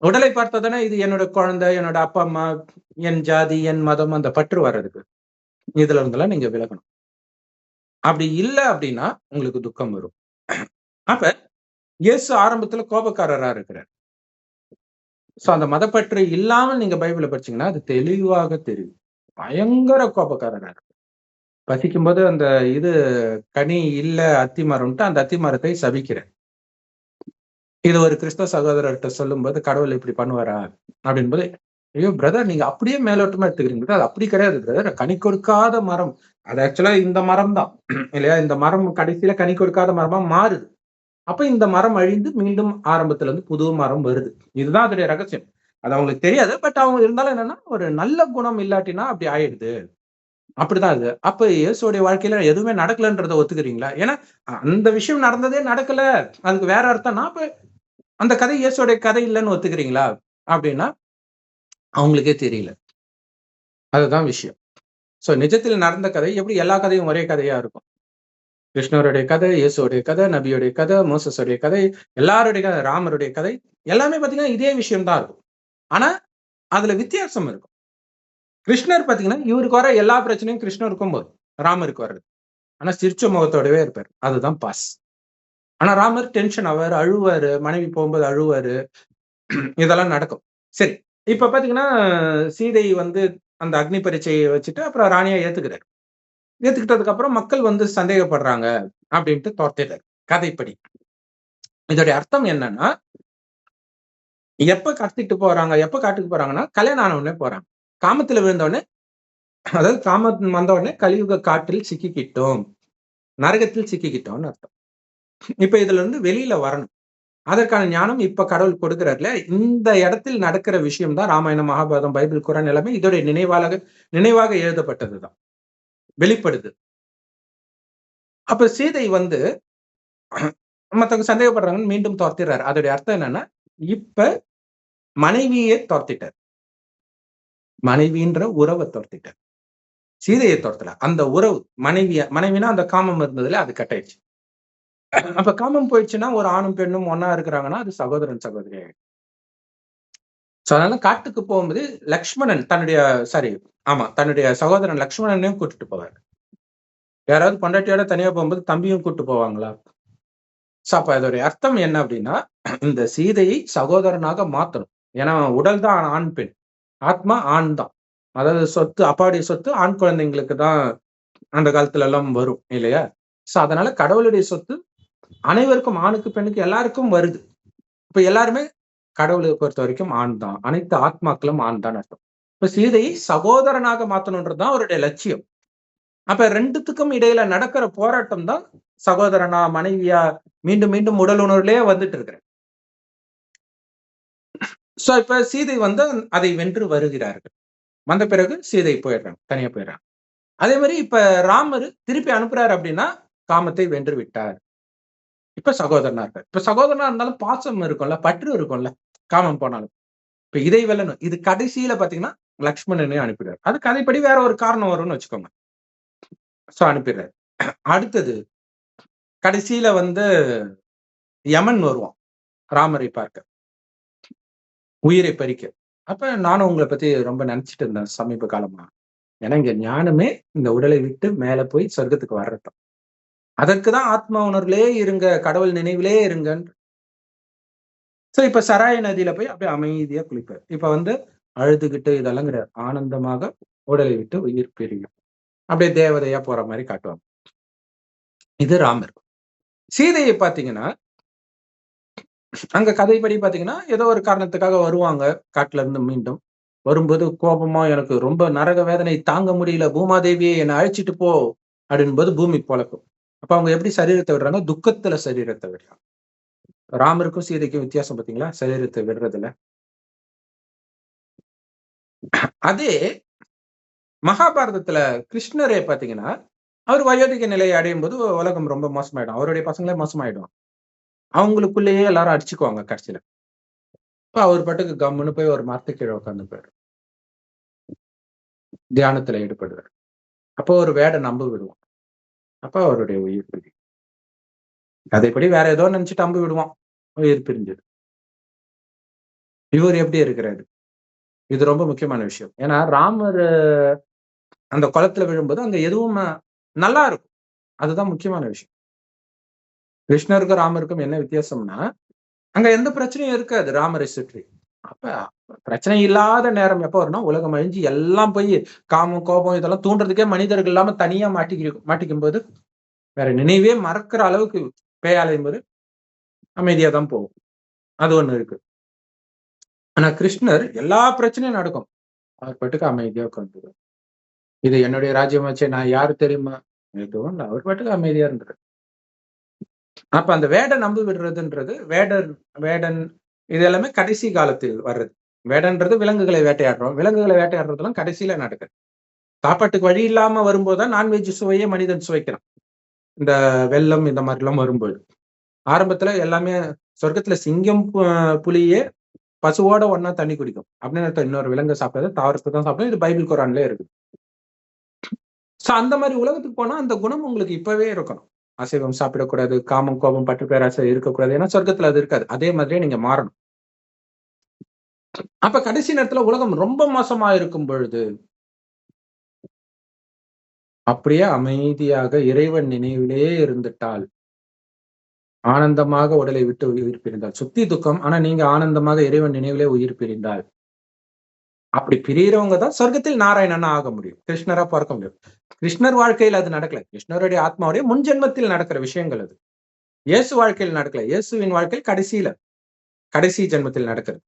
உடலை பார்த்ததானே இது என்னோட குழந்தை, என்னோட அப்பா அம்மா, என் ஜாதி, என் மதம், அந்த பற்று வர்றதுக்கு. இதுல இருந்தெல்லாம் நீங்க விலகணும். அப்படி இல்லை அப்படின்னா உங்களுக்கு துக்கம் வரும். அப்ப இயேசு ஆரம்பத்துல கோபக்காரரா இருக்கிறார். சோ அந்த மதப்பற்று இல்லாமல் நீங்க பைபிளை படிச்சீங்கன்னா அது தெளிவாக தெரியும். பயங்கர கோபக்காரரா இருக்கு. பசிக்கும் போது அந்த இது கனி இல்ல அத்தி மரம்ட்டு அந்த அத்தி மரத்தை சபிக்கிறேன். இது ஒரு கிறிஸ்தவ சகோதரர்கிட்ட சொல்லும் போது கடவுள் இப்படி பண்ணுவாரா அப்படின் போது, ஐயோ பிரதர் நீங்க அப்படியே மேலோட்டமா எடுத்துக்கிறீங்க. அது அப்படி கிடையாது பிரதர், கனி கொடுக்காத மரம். அது ஆக்சுவலா இந்த மரம் தான் இல்லையா? இந்த மரம் கடைசியில கனி கொடுக்காத மரமா மாறுது. அப்ப இந்த மரம் அழிந்து மீண்டும் ஆரம்பத்துல இருந்து புது மரம் வருது. இதுதான் அதோடைய ரகசியம். அது அவங்களுக்கு தெரியாது. பட் அவங்க இருந்தாலும் என்னன்னா ஒரு நல்ல குணம் இல்லாட்டினா அப்படி ஆயிடுது. அப்படிதான் அது. அப்ப இயேசுடைய வாழ்க்கையில எதுவுமே நடக்கலன்றத ஒத்துக்கிறீங்களா? ஏன்னா அந்த விஷயம் நடந்ததே நடக்கல. அதுக்கு வேற அர்த்தம்னா அப்ப அந்த கதை இயேசுடைய கதை இல்லைன்னு ஒத்துக்கிறீங்களா? அப்படின்னா அவங்களுக்கே தெரியல. அதுதான் விஷயம். சோ நிஜத்தில் நடந்த கதை எப்படி எல்லா கதையும் ஒரே கதையா இருக்கும்? கிருஷ்ணருடைய கதை, இயேசுடைய கதை, நபியுடைய கதை, மோசஸுடைய கதை, எல்லாருடைய கதை, ராமருடைய கதை, எல்லாமே பாத்தீங்கன்னா இதே விஷயம் தான் இருக்கும். ஆனா அதுல வித்தியாசம் இருக்கும். கிருஷ்ணர் பாத்தீங்கன்னா இவருக்கு வர எல்லா பிரச்சனையும் கிருஷ்ணருக்கும் போதும், ராமருக்கு வர்றது. ஆனா சிரிச்ச முகத்தோடவே இருப்பார். அதுதான் பாஸ். ஆனா ராமர் டென்ஷன் ஆவாரு, அழுவாரு, மனைவி போகும்போது அழுவாரு. இதெல்லாம் நடக்கும். சரி, இப்ப பாத்தீங்கன்னா சீதை வந்து அந்த அக்னி பரீட்சையை வச்சுட்டு அப்புறம் ராணியா ஏத்துக்கிறாரு. ஏத்துக்கிட்டதுக்கு அப்புறம் மக்கள் வந்து சந்தேகப்படுறாங்க அப்படின்ட்டு துரத்திட்டார் கதைப்படி. இதோடைய அர்த்தம் என்னன்னா, எப்ப கடத்திட்டு போறாங்க, எப்ப காட்டுக்கு போறாங்கன்னா, கல்யாணம் ஆன உடனே போறாங்க. காமத்துல விழுந்த உடனே, அதாவது காமம் வந்த உடனே கலியுக காற்றில் சிக்கிக்கிட்டோம், நரகத்தில் சிக்கிக்கிட்டோம்னு அர்த்தம். இப்ப இதுல இருந்து வெளியில வரணும். அதற்கான ஞானம் இப்ப கடவுள் கொடுக்கிறார்ல. இந்த இடத்தில் நடக்கிற விஷயம் தான் ராமாயணம், மகாபாரதம், பைபிள், குரான் எல்லாமே இதோடைய நினைவாக எழுதப்பட்டதுதான். வெளிப்படுது. அப்ப சீதை வந்து மத்தவங்க சந்தேகப்படுறாங்கன்னு மீண்டும் துரத்திடுறாரு. அதோடைய அர்த்தம் என்னன்னா, இப்ப மனைவியே துரத்திட்டார். மனைவின்ற உறவை துரத்திட்டார். சீதையை துரத்தல. அந்த உறவு மனைவினா அந்த காமம் இருந்ததுல அது கட் ஆயிடுச்சு. அப்ப காமம் போயிடுச்சுன்னா ஒரு ஆணும் பெண்ணும் ஒன்னா இருக்கிறாங்கன்னா அது சகோதரன் சகோதரி ஆயிடும். அதனால காட்டுக்கு போகும்போது லக்ஷ்மணன் தன்னுடைய சகோதரன் லக்ஷ்மணனையும் கூட்டிட்டு போவார். யாராவது பொண்டாட்டியோட தனியா போகும்போது தம்பியும் கூட்டு போவாங்களா? அப்ப அதோடைய அர்த்தம் என்ன அப்படின்னா, இந்த சீதையை சகோதரனாக மாத்தணும். ஏன்னா உடல் தான் ஆண் பெண், ஆத்மா ஆண் தான். அதாவது சொத்து, அப்பாவுடைய சொத்து ஆண் குழந்தைங்களுக்கு தான் அந்த காலத்துல எல்லாம் வரும் இல்லையா? அதனால கடவுளுடைய சொத்து அனைவருக்கும், ஆணுக்கு பெண்ணுக்கு எல்லாருக்கும் வருது. இப்ப எல்லாருமே கடவுளை பொறுத்த வரைக்கும் ஆண் தான். அனைத்து ஆத்மாக்களும் ஆண் தான் அர்த்தம். இப்ப சீதையை சகோதரனாக மாத்தணும்ன்றதுதான் அவருடைய லட்சியம். அப்ப ரெண்டுத்துக்கும் இடையில நடக்கிற போராட்டம் தான் சகோதரனா, மனைவியா, மீண்டும் மீண்டும் உடல் உணர்வுலயே வந்துட்டு இருக்கிறேன். இப்ப சீதை வந்து அதை வென்று வருகிறார்கள். வந்த பிறகு சீதை போயிடுறாங்க, தனியா போயிடுறாங்க. அதே மாதிரி இப்ப ராமர் திருப்பி அனுப்புறாரு அப்படின்னா காமத்தை வென்று விட்டார். இப்ப சகோதரனா இருக்கார். இப்ப சகோதரனா இருந்தாலும் பாசம் இருக்கும்ல, பற்று இருக்கும்ல, காமம் போனாலும். இப்ப இதை வெல்லணும். இது கடைசியில பாத்தீங்கன்னா லக்ஷ்மணனையும் அனுப்பிடுறாரு. அது கதைப்படி வேற ஒரு காரணம் வரும்னு வச்சுக்கோங்க. அனுப்பிடுறாரு. அடுத்தது கடைசியில வந்து யமன் வருவான் ராமரை பார்க்க, உயிரை பறிக்க. அப்ப நானும் உங்களை பத்தி ரொம்ப நினைச்சிட்டு இருந்தேன் சமீப காலமா. ஏன்னா இங்க ஞானமே இந்த உடலை விட்டு மேல போய் சொர்க்கத்துக்கு வர்றதும். அதற்குதான் ஆத்மா உணர்விலே இருங்க, கடவுள் நினைவிலே இருங்க. இப்ப சராய நதியில போய் அப்படியே அமைதியா குளிப்பார். இப்ப வந்து அழுதுகிட்டு இதெல்லாம் கிடையாது. ஆனந்தமாக உடலை விட்டு உயிர் பிரியும். அப்படியே தேவதையா போற மாதிரி காட்டுவாங்க. இது ராமர். சீதையை பாத்தீங்கன்னா, அங்க கதைப்படி பாத்தீங்கன்னா ஏதோ ஒரு காரணத்துக்காக வருவாங்க காட்டுல இருந்து மீண்டும். வரும்போது கோபமா எனக்கு ரொம்ப நரக வேதனை தாங்க முடியல, பூமாதேவியை என்னை அழைச்சிட்டு போ அப்படின் போது பூமி பொழக்கும். அப்ப அவங்க எப்படி சரீரத்தை விடுறாங்க? துக்கத்துல சரீரத்தை விடுறாங்க. ராமருக்கும் சீதைக்கும் வித்தியாசம் பாத்தீங்களா? சரீரத்தை விடுறதுல. அதே மகாபாரதத்துல கிருஷ்ணரே பாத்தீங்கன்னா, அவர் வயோதிக நிலையை அடையும் போது உலகம் ரொம்ப மோசமாயிடும். அவருடைய பசங்களே மோசமாயிடும். அவங்களுக்குள்ளேயே எல்லாரும் அடிச்சுக்குவாங்க கடைசியில. இப்ப அவர் பாட்டுக்கு கம்முன்னு போய் ஒரு மரத்துக்கு கீழே உட்கார்ந்துப்பாரு. தியானத்துல ஈடுபடுவார். அப்போ ஒரு வேட நம்பு விடுவான். அப்ப அவருடைய உயிர் பிரியும். கதைப்படி வேற ஏதோ நினைச்சிட்டு அம்பு விடுவான். உயிர் பிரிஞ்சது. இவர் எப்படி இருக்கிறாரு? இது ரொம்ப முக்கியமான விஷயம். ஏன்னா ராமர் அந்த குளத்துல விழும்போது அங்க எதுவும் நல்லா இருக்கும். அதுதான் முக்கியமான விஷயம். கிருஷ்ணருக்கும் ராமருக்கும் என்ன வித்தியாசம்னா, அங்க எந்த பிரச்சனையும் இருக்காது ராமரை சுற்றி. அப்ப பிரச்சனை இல்லாத நேரம் எப்ப வரும்னா, உலகம் அழிஞ்சு எல்லாம் போய் காமம், கோபம் இதெல்லாம் தூண்டுறதுக்கே மனிதர்கள் இல்லாம தனியா மாட்டிக்கும் போது, வேற நினைவே மறக்கிற அளவுக்கு பேயாலையும் போது அமைதியா தான் போகும். அது ஒண்ணு இருக்கு. ஆனா கிருஷ்ணர் எல்லா பிரச்சனையும் நடக்கும். அவர் பாட்டுக்கு அமைதியா உட்கார்ந்துருவார். இது என்னுடைய ராஜ்யமாச்சே, நான் யாரு தெரியுமா? எதுவும் இல்ல. அவர் பாட்டுக்கு அமைதியா இருந்தாரு. அப்ப அந்த வேடன் நம்பு விடுறதுன்றது வேடன் இது எல்லாமே கடைசி காலத்தில் வர்றது. வேடன்றது விலங்குகளை வேட்டையாடுறோம். விலங்குகளை வேட்டையாடுறதெல்லாம் கடைசியில நடக்குது. சாப்பாட்டுக்கு வழி இல்லாம வரும்போதுதான் நான்வெஜ் சுவையே மனிதன் சுவைக்கிறான். இந்த வெள்ளம் இந்த மாதிரி எல்லாம் வரும்போது. ஆரம்பத்துல எல்லாமே சொர்க்கத்துல சிங்கம், புலியே பசுவோட ஒன்னா தண்ணி குடிக்கும். அப்படின்னு இன்னொரு விலங்கு சாப்பிடாது, தாவரத்தை தான் சாப்பிடும். இது பைபிள் குரான்லயே இருக்கு. அந்த மாதிரி உலகத்துக்கு போனா அந்த குணம் உங்களுக்கு இப்பவே இருக்கணும். அசைவம் சாப்பிடக்கூடாது, காமம், கோபம், பற்று, பேராசை இருக்கக்கூடாது. ஏன்னா சொர்க்கத்துல அது இருக்காது. அதே மாதிரியே நீங்க மாறணும். அப்ப கடைசி நேரத்துல உலகம் ரொம்ப மோசமா இருக்கும் பொழுது அப்படியே அமைதியாக இறைவன் நினைவிலே இருந்துட்டால், ஆனந்தமாக உடலை விட்டு உயிர் பிரிந்தால், சுத்தி துக்கம். ஆனா நீங்க ஆனந்தமாக இறைவன் நினைவிலே உயிர் பிரிந்தால் அப்படி பிரியறவங்க தான் சொர்க்கத்தில் நாராயணனா ஆக முடியும், கிருஷ்ணரா பிறக்க முடியும். கிருஷ்ணர் வாழ்க்கையில் அது நடக்கல. கிருஷ்ணருடைய ஆத்மாவுடைய முன் ஜென்மத்தில் நடக்கிற விஷயங்கள் அது. இயேசு வாழ்க்கையில் நடக்கல. இயேசுவின் வாழ்க்கை கடைசி ஜென்மத்தில் நடக்கிறது.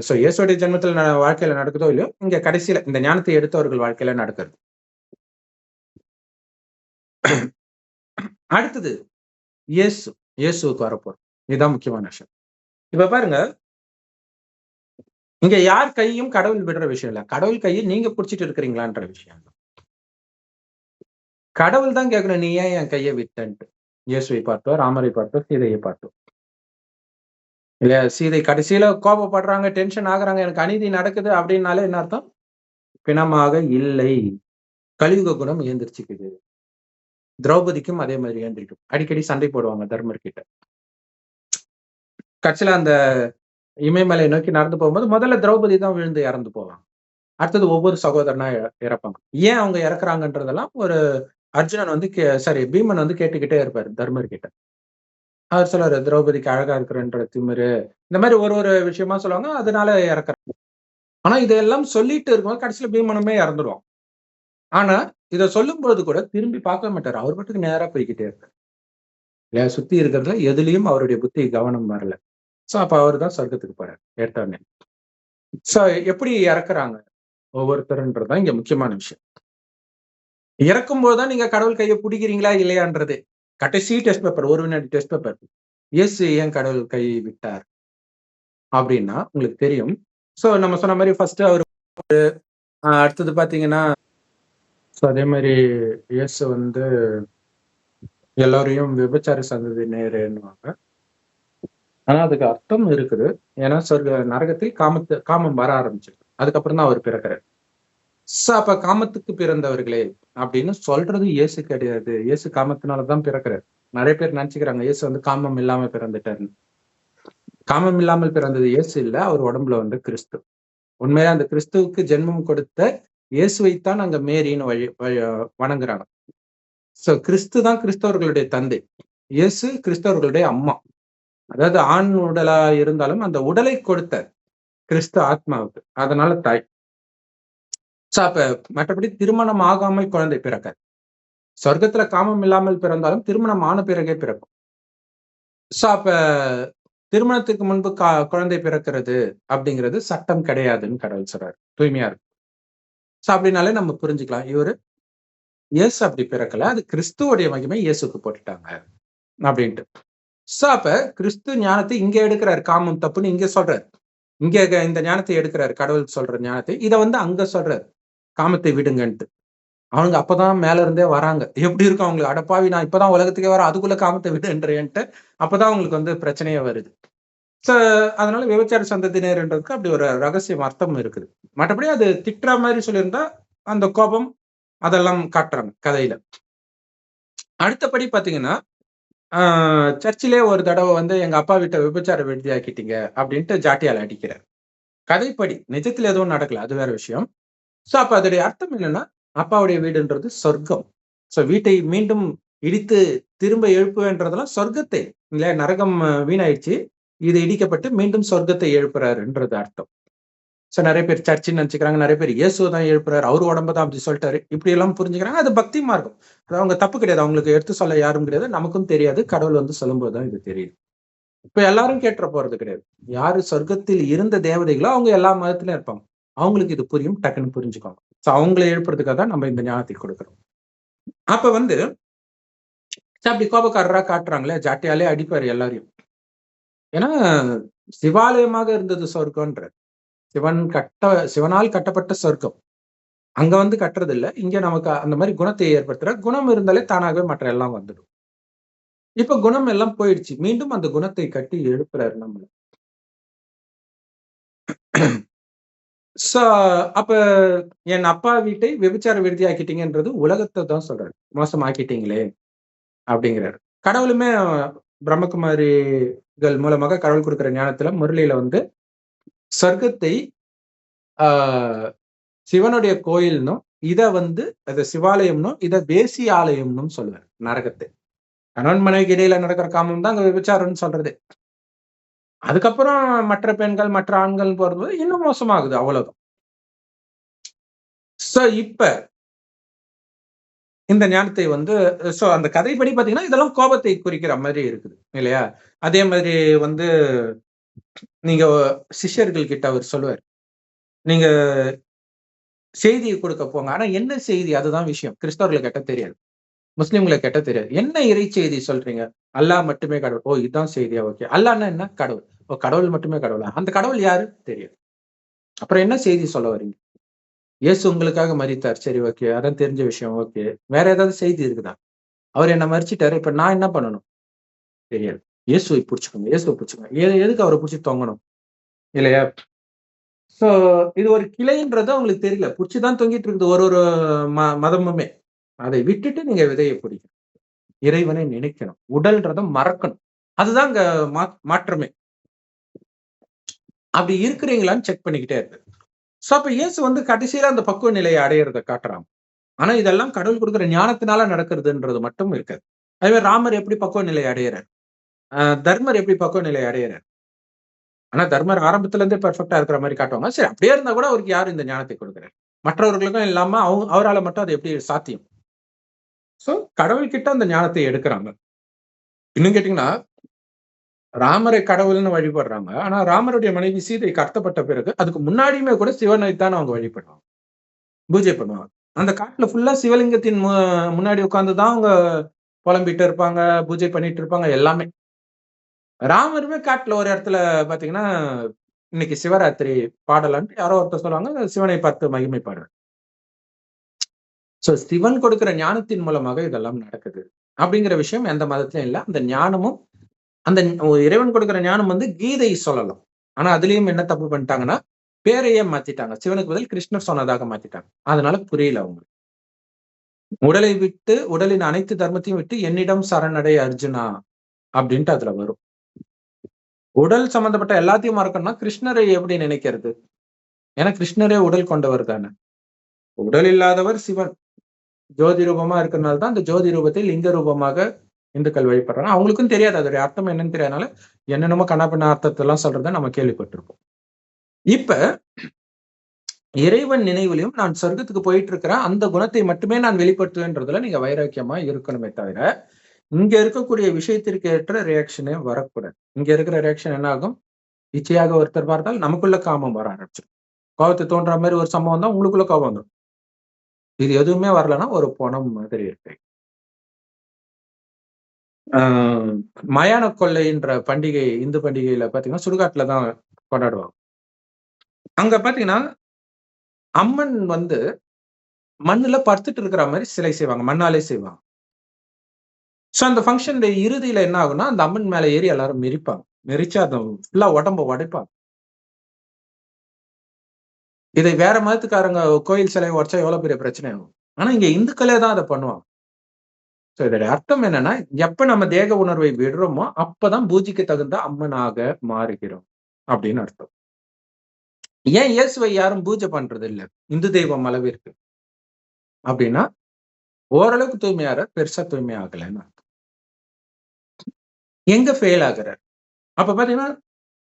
சோ இயேசுடைய ஜென்மத்தில் வாழ்க்கையில நடக்குதோ இல்லையோ, இங்க கடைசியில இந்த ஞானத்தை எடுத்தவர்கள் வாழ்க்கையில நடக்கிறது. அடுத்தது இயேசுவுக்கு வரப்போறோம். இதுதான் முக்கியமான விஷயம். இப்ப பாருங்க, இங்க யார் கையும் கடவுள் விடுற விஷயம் இல்ல. கடவுள் கையை நீங்க புடிச்சிட்டு இருக்கிறீங்களான்ற விஷயம். கடவுள் தான் கேட்கணும், நீ ஏன் என் கையை விட்டன்ட்டு. இயேசுவை பார்த்தோ, ராமரை பார்த்தோ, சீதையை பார்த்தோ இல்லையா? சீதை கடைசியில கோபப்படுறாங்க, டென்ஷன் ஆகுறாங்க, எனக்கு அநீதி நடக்குது அப்படின்னாலே என்ன அர்த்தம்? பிணமாக இல்லை, கலியுக குணம் ஏந்திரிச்சுக்குது. திரௌபதிக்கும் அதே மாதிரி ஏந்திரிக்கும். அடிக்கடி சண்டை போடுவாங்க தர்மர் கிட்ட. கட்சியில அந்த இமயமலை நோக்கி நடந்து போகும்போது முதல்ல திரௌபதி தான் விழுந்து இறந்து போவாங்க. அடுத்தது ஒவ்வொரு சகோதரனா இறப்பாங்க. ஏன் அவங்க இறக்குறாங்கன்றதெல்லாம் ஒரு அர்ஜுனன் வந்து பீமன் வந்து கேட்டுக்கிட்டே இருப்பாரு தர்மர் கிட்ட. அவர் சொல்லுவாரு, திரௌபதிக்கு அழகா இருக்கிறன்ற திமிரு, இந்த மாதிரி ஒரு விஷயமா சொல்லுவாங்க. அதனால இறக்குறாங்க. ஆனா இதெல்லாம் சொல்லிட்டு இருக்கும்போது கடைசியில பீமனுமே இறந்துருவான். ஆனா இத சொல்லும்போது கூட திரும்பி பார்க்க மாட்டாரு. அவர் பாட்டுக்கு நேரா போய்க்கிட்டே இருக்காரு. இல்லையா? சுத்தி இருக்கிறதுல எதுலயும் அவருடைய புத்தி கவனம் வரல. சோ அப்ப அவரு தான் சொர்க்கத்துக்கு போறாரு எடுத்தோடனே. சோ எப்படி இறக்குறாங்க ஒவ்வொருத்தருன்றதுதான் இங்க முக்கியமான விஷயம். இறக்கும் போதுதான் நீங்க கடவுள் கையை பிடிக்கிறீங்களா இல்லையான்றது. கடைசி டெஸ்ட் பேப்பர், ஒரு வினாடி டெஸ்ட் பேப்பர். இயேசு ஏன் கடவுள் கையை விட்டார் அப்படின்னா உங்களுக்கு தெரியும். சோ நம்ம சொன்ன மாதிரி ஃபர்ஸ்ட் அவரு அடுத்தது பாத்தீங்கன்னா, அதே மாதிரி இயேசு வந்து எல்லாரையும் விபச்சார சந்ததியினருன்னுவாங்க. ஆனா அதுக்கு அர்த்தம் இருக்குது. ஏன்னா நரகத்தில் காமம் வர ஆரம்பிச்சிருக்கு. அதுக்கப்புறம் தான் அவர் பிறக்கிறார். அப்ப காமத்துக்கு பிறந்தவர்களே அப்படின்னு சொல்றது இயேசு கிடையாது. இயேசு காமத்தினாலதான் பிறக்கிறார். நிறைய பேர் நினைச்சுக்கிறாங்க இயேசு வந்து காமம் இல்லாம பிறந்துட்டாருன்னு. காமம் இல்லாமல் பிறந்தது இயேசு இல்ல, அவர் உடம்புல வந்து கிறிஸ்து. உண்மையா அந்த கிறிஸ்துவுக்கு ஜென்மம் கொடுத்த இயேசுவைத்தான் அங்க மேரின்னு வணங்குறாங்க. சோ கிறிஸ்து தான் கிறிஸ்தவர்களுடைய தந்தை. இயேசு கிறிஸ்தவர்களுடைய அம்மா. அதாவது ஆண் உடலா இருந்தாலும் அந்த உடலை கொடுத்த கிறிஸ்து ஆத்மாவுக்கு, அதனால தாய். சோ அப்ப மற்றபடி திருமணம் ஆகாமல் குழந்தை பிறக்காது. சொர்க்கத்துல காமம் இல்லாமல் பிறந்தாலும் திருமணம் ஆன பிறகே பிறக்கும். சோ அப்ப திருமணத்துக்கு முன்பு குழந்தை பிறக்கிறது அப்படிங்கிறது சட்டம் கிடையாதுன்னு கடவுள் சொல்றாரு. தூய்மையா இருக்கு. சோ அப்படின்னாலே நம்ம புரிஞ்சுக்கலாம், இவரு இயேசு அப்படி பிறக்கல, அது கிறிஸ்துவோடைய மகிமை இயேசுக்கு போட்டுட்டாங்க அப்படின்ட்டு. சோ அப்ப கிறிஸ்து ஞானத்தை இங்க எடுக்கிறாரு. காமம் தப்புன்னு இங்க சொல்றாரு. இங்க இந்த ஞானத்தை எடுக்கிறாரு, கடவுள் சொல்ற ஞானத்தை. இத வந்து அங்க சொல்றாரு, காமத்தை விடுங்கன்ட்டு. அவங்க அப்பதான் மேல இருந்தே வராங்க. எப்படி இருக்கும் அவங்களுக்கு? அடப்பாவி, நான் இப்பதான் உலகத்துக்கே வரேன், அதுக்குள்ள காமத்தை விடுன்றேன்ட்டு அப்பதான் அவங்களுக்கு வந்து பிரச்சனையே வருது. சோ அதனால விபச்சார சந்ததியினர்ன்றதுக்கு அப்படி ஒரு ரகசியம் அர்த்தம் இருக்குது. மற்றபடி அது திட்டுற மாதிரி சொல்லியிருந்தா அந்த கோபம் அதெல்லாம் காட்டுறாங்க கதையில. அடுத்தபடி பாத்தீங்கன்னா, சர்ச்சிலே ஒரு தடவை வந்து எங்க அப்பா வீட்டை விபச்சார விடுதி ஆக்கிட்டீங்க அப்படின்ட்டு ஜாட்டியால அடிக்கிறார். கதைப்படி, நிஜத்துல எதுவும் நடக்கல, அது வேற விஷயம். சோ அப்ப அதோடைய அர்த்தம் என்னன்னா, அப்பாவுடைய வீடுன்றது சொர்க்கம். சோ வீட்டை மீண்டும் இடித்து திரும்ப எழுப்புவேன்றதெல்லாம் சொர்க்கத்தை இல்லையா? நரகம் வீணாயிடுச்சு, இது இடிக்கப்பட்டு மீண்டும் சொர்க்கத்தை எழுப்புறாருன்றது அர்த்தம். சோ நிறைய பேர் சர்ச்சுன்னு நினைச்சுக்கிறாங்க, நிறைய பேர் இயேசுவை தான் எழுப்புறாரு, அவரு உடம்ப தான் அப்படி சொல்லிட்டாரு, இப்படி எல்லாம் புரிஞ்சுக்கிறாங்க. அது பக்தி மார்க்கம். அவங்க தப்பு கிடையாது, அவங்களுக்கு எடுத்து சொல்ல யாரும் கிடையாது, நமக்கும் தெரியாது. கடவுள் வந்து சொல்லும் போதுதான் இது தெரியுது. இப்ப எல்லாரும் கேட்டுற போறது கிடையாது. யாரு சொர்க்கத்தில் இருந்த தேவதைகளோ அவங்க எல்லா மதத்திலும் இருப்பாங்க. அவங்களுக்கு இது புரியும், டக்குன்னு புரிஞ்சுக்கோங்க. சோ அவங்களை எழுப்புறதுக்காக தான் நம்ம இந்த ஞானத்தை கொடுக்கிறோம். அப்ப வந்து அப்படி கோபக்காரரா காட்டுறாங்களே, ஜாட்டியாலே அடிப்பாரு எல்லாரையும். ஏன்னா சிவாலயமாக இருந்தது சொர்க்கம்ன்ற. சிவனால் கட்டப்பட்ட சொர்க்கம். அங்க வந்து கட்டுறது இல்ல. இங்க நமக்கு அந்த மாதிரி குணத்தை ஏற்படுத்துற, குணம் இருந்தாலே தானாகவே மற்ற எல்லாம் வந்துடும். இப்ப குணம் எல்லாம் போயிடுச்சு. மீண்டும் அந்த குணத்தை கட்டி எழுப்புறாரு நம்மள. அப்ப என் அப்பா வீட்டை விபச்சார விடுதி ஆக்கிட்டீங்கன்றது உலகத்தை தான் சொல்றாரு. மோசமாக்கிட்டீங்களே அப்படிங்கிறாரு. கடவுளுமே பிரம்மகுமாரிகள் மூலமாக கடவுள் கொடுக்கிற ஞானத்துல முரளியில வந்து சொர்க்கத்தை சிவனுடைய கோயில்னும், இத வந்து அது சிவாலயம்னும், இத வேசி ஆலயம்னும் சொல்லுவார். நரகத்தை கணவன் மனைவிக்கு இடையில நடக்கிற காமம் தான் அங்க விபச்சாரம்னு சொல்றது. அதுக்கப்புறம் மற்ற பெண்கள், மற்ற ஆண்கள் போறது இன்னும் மோசமாகுது. அவ்வளவுதான். சோ இப்ப இந்த ஞானத்தை வந்து அந்த கதைப்படி பார்த்தீங்கன்னா, இதெல்லாம் கோபத்தை குறிக்கிற மாரி இருக்குது. இல்லையா? அதே மாதிரி வந்து நீங்க சிஷ்யர்கள் கிட்ட அவர் சொல்லுவாரு. நீங்க செய்திய குடுக்க போங்க. ஆனா என்ன செய்தி? அதுதான் விஷயம். கிறிஸ்தவர்கள கேட்டா தெரியாது. முஸ்லிம்கள கேட்டா தெரியாது. என்ன இறை செய்தி சொல்றீங்க? அல்லாஹ் மட்டுமே கடவுள். ஓ! இதுதான் செய்தியா? ஓகே. அல்லாஹ்னா என்ன? கடவுள். ஓ! கடவுள் மட்டுமே கடவுளா? அந்த கடவுள் யாரு? தெரியாது. அப்புறம் என்ன செய்தி சொல்ல வர்றீங்க? இயேசு உங்களுக்காக மரித்தார். சரி, ஓகே. அதான் தெரிஞ்ச விஷயம். ஓகே. வேற ஏதாவது செய்தி இருக்குதா? அவர் என்ன மரிச்சுட்டாரு. இப்ப நான் என்ன பண்ணணும்? தெரியாது. இயேசுவை புடிச்சுக்கோங்க. இயேசுவ புடிச்சுக்கோங்க. எதுக்கு அவர புடிச்சு தொங்கணும்? இல்லையா? சோ இது ஒரு கிளைன்றது அவங்களுக்கு தெரியல. புடிச்சு தான் தொங்கிட்டு இருக்குது ஒரு மதமுமே. அதை விட்டுட்டு நீங்க விதைய பிடிக்கணும். இறைவனை நினைக்கணும். உடல்ன்றத மறக்கணும். அதுதான் அங்க மாற்றமே. அப்படி இருக்கிறீங்களான்னு செக் பண்ணிக்கிட்டே இருக்கு. சோ அப்ப இயேசு வந்து கடைசியில அந்த பக்குவ நிலையை அடையறத காட்டுறாங்க. ஆனா இதெல்லாம் கடவுள் குடுக்குற ஞானத்தினால நடக்கிறதுன்றது மட்டும் இருக்காது. அதுவே ராமர் எப்படி பக்குவ நிலை அடையறார்? தர்மர் எப்படி பக்குவ நிலை அடையறார்? ஆனா தர்மர் ஆரம்பத்துல இருந்தே பெர்ஃபெக்ட்டா இருக்கிற மாரி காட்டுவாங்க. சரி, அப்படியே இருந்தா கூட அவருக்கு யாரு இந்த ஞானத்தை குடுக்குறார்? மற்றவர்களுக்கும் இல்லாம அவரால மட்டும் அது எப்படி சாத்தியம்? சோ கடவுள் கிட்ட அந்த ஞானத்தை எடுக்குறாங்க. இன்னும் கேட்டீங்கன்னா, ராமரை கடவுள்ன்னு வழிபடுறாங்க. ஆனா ராமருடைய மனைவி சீதை கடத்தப்பட்ட பிறகு, அதுக்கு முன்னாடியுமே கூட சிவனை தான் அவங்க வழிபடுவாங்க. பூஜை பண்ணுவாங்க. அந்த காட்டுல ஃபுல்லா சிவலிங்கத்தின் முன்னாடி உட்கார்ந்து தான் அவங்க புலம்பிட்டு இருப்பாங்க, பூஜை பண்ணிட்டு இருப்பாங்க எல்லாமே. ராமருமே காட்டுல ஒரு இடத்துல பாத்தீங்கன்னா, இன்னைக்கு சிவராத்திரி பாடலான்ட்டு யாரோ ஒருத்தர் சொல்லுவாங்க. சிவனை பார்த்து மகிமை பாடுறார். சிவன் கொடுக்கிற ஞானத்தின் மூலமாக இதெல்லாம் நடக்குது. அப்படிங்கிற விஷயம் எந்த மதத்திலயும் இல்ல. அந்த ஞானமும் அந்த இறைவன் கொடுக்கிற ஞானம் வந்து கீதை சொல்லலாம். ஆனா அதுலயும் என்ன தப்பு பண்ணிட்டாங்கன்னா, பேரையே மாத்திட்டாங்க. சிவனுக்கு பதில் கிருஷ்ணர் சொன்னதாக மாத்திட்டாங்க. அதனால புரியல அவங்களுக்கு. உடலை விட்டு உடலின் அனைத்து தர்மத்தையும் விட்டு என்னிடம் சரணடை அர்ஜுனா அப்படின்ட்டு அதுல வரும். உடல் சம்பந்தப்பட்ட எல்லாத்தையும் மறக்கணும்னா கிருஷ்ணரை எப்படி நினைக்கிறது? ஏன்னா கிருஷ்ணரே உடல் கொண்டவர் தானே. உடல் இல்லாதவர் சிவன். ஜோதி ரூபமா இருக்கிறனால தான் அந்த ஜோதி ரூபத்தை லிங்க ரூபமாக இந்துக்கள் வழிபடுறாங்க. அவங்களுக்கும் தெரியாது அதோடைய அர்த்தம் என்னன்னு தெரியாதனால என்னென்னமோ கண்ணாபின்ன அர்த்தத்தை எல்லாம் சொல்றத நம்ம கேள்விப்பட்டிருப்போம். இப்ப இறைவன் நினைவிலும் நான் சொர்க்கத்துக்கு போயிட்டு இருக்கிறேன். அந்த குணத்தை மட்டுமே நான் வெளிப்படுத்துவேன்றதுல நீங்க வைராக்கியமா இருக்கணுமே தவிர, இங்க இருக்கக்கூடிய விஷயத்திற்கு ஏற்ற ரியாக்ஷனே வரக்கூடாது. இங்க இருக்கிற ரியாக்ஷன் என்ன ஆகும்? இச்சையாக ஒருத்தர் பார்த்தால் நமக்குள்ள காமம் வர ஆரம்பிச்சிடும். கோபத்தை தோன்ற மாதிரி ஒரு சம்பவம் தான் உங்களுக்குள்ள கோபம் வந்துடும். இது எதுவுமே வரலன்னா ஒரு பொணம் மாதிரி இருக்கு. மயான கொள்ளைன்ற பண்டிகை இந்து பண்டிகையில பாத்தீங்கன்னா சுடுகாட்டுல தான் கொண்டாடுவாங்க. அங்க பாத்தீங்கன்னா அம்மன் வந்து மண்ணுல படுத்துட்டு இருக்கிற மாதிரி சிலை செய்வாங்க. மண்ணாலே செய்வாங்க. அந்த ஃபங்ஷன் இறுதியில என்ன ஆகும்னா, அந்த அம்மன் மேல ஏறி எல்லாரும் மிதிப்பாங்க. மிதிச்சு அத ஃபுல்லா உடம்ப உடைப்பாங்க. இதை வேற மதத்துக்காரங்க கோயில் சிலைய உடைச்சா எவ்வளவு பெரிய பிரச்சனை ஆகும். ஆனா இங்க இந்துக்களே தான் அத பண்ணுவாங்க. இதோட அர்த்தம் என்னன்னா, எப்ப நம்ம தேக உணர்வை விடுறோமோ, அப்பதான் பூஜைக்கு தகுந்த அம்மனாக மாறுகிறோம் அப்படின்னு அர்த்தம். ஏன் இயேசுவை யாரும் பூஜை பண்றது இல்ல? இந்து தெய்வம் அளவிற்கு. அப்படின்னா, ஓரளவுக்கு தூய்மையாறார், பெருசா தூய்மை ஆகலன்னு அர்த்தம். எங்க ஃபெயில் ஆகுறார்? அப்ப பாத்தீங்கன்னா,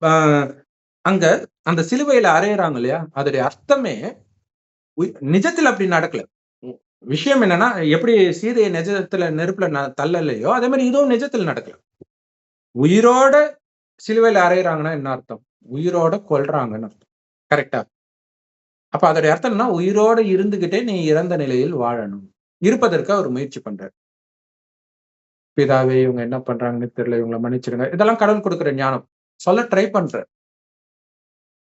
ஆ அங்க அந்த சிலுவையில அறையுறாங்க இல்லையா? அதோடைய அர்த்தமே நிஜத்துல அப்படி நடக்கல. விஷயம் என்னன்னா, எப்படி சீதைய நிஜத்துல நெருப்புல தள்ளலையோ, அதே மாரி இதுவும் நிஜத்துல நடக்கல. உயிரோட சிலுவையில அறையுறாங்கன்னா என்ன அர்த்தம்? உயிரோட கொல்றாங்கன்னு அர்த்தம். கரெக்ட்டா? அப்ப அதோடைய அர்த்தம் என்னன்னா, உயிரோட இருந்துகிட்டே நீ இறந்த நிலையில் வாழணும். இருப்பதற்கு அவர் முயற்சி பண்றாரு. பிதாவே இவங்க என்ன பண்றாங்கன்னு தெரியல. இவங்கள மன்னிச்சிடுங்க. இதெல்லாம் கடவுள் குடுக்குற ஞானம். சொல்ல ட்ரை பண்றாரு.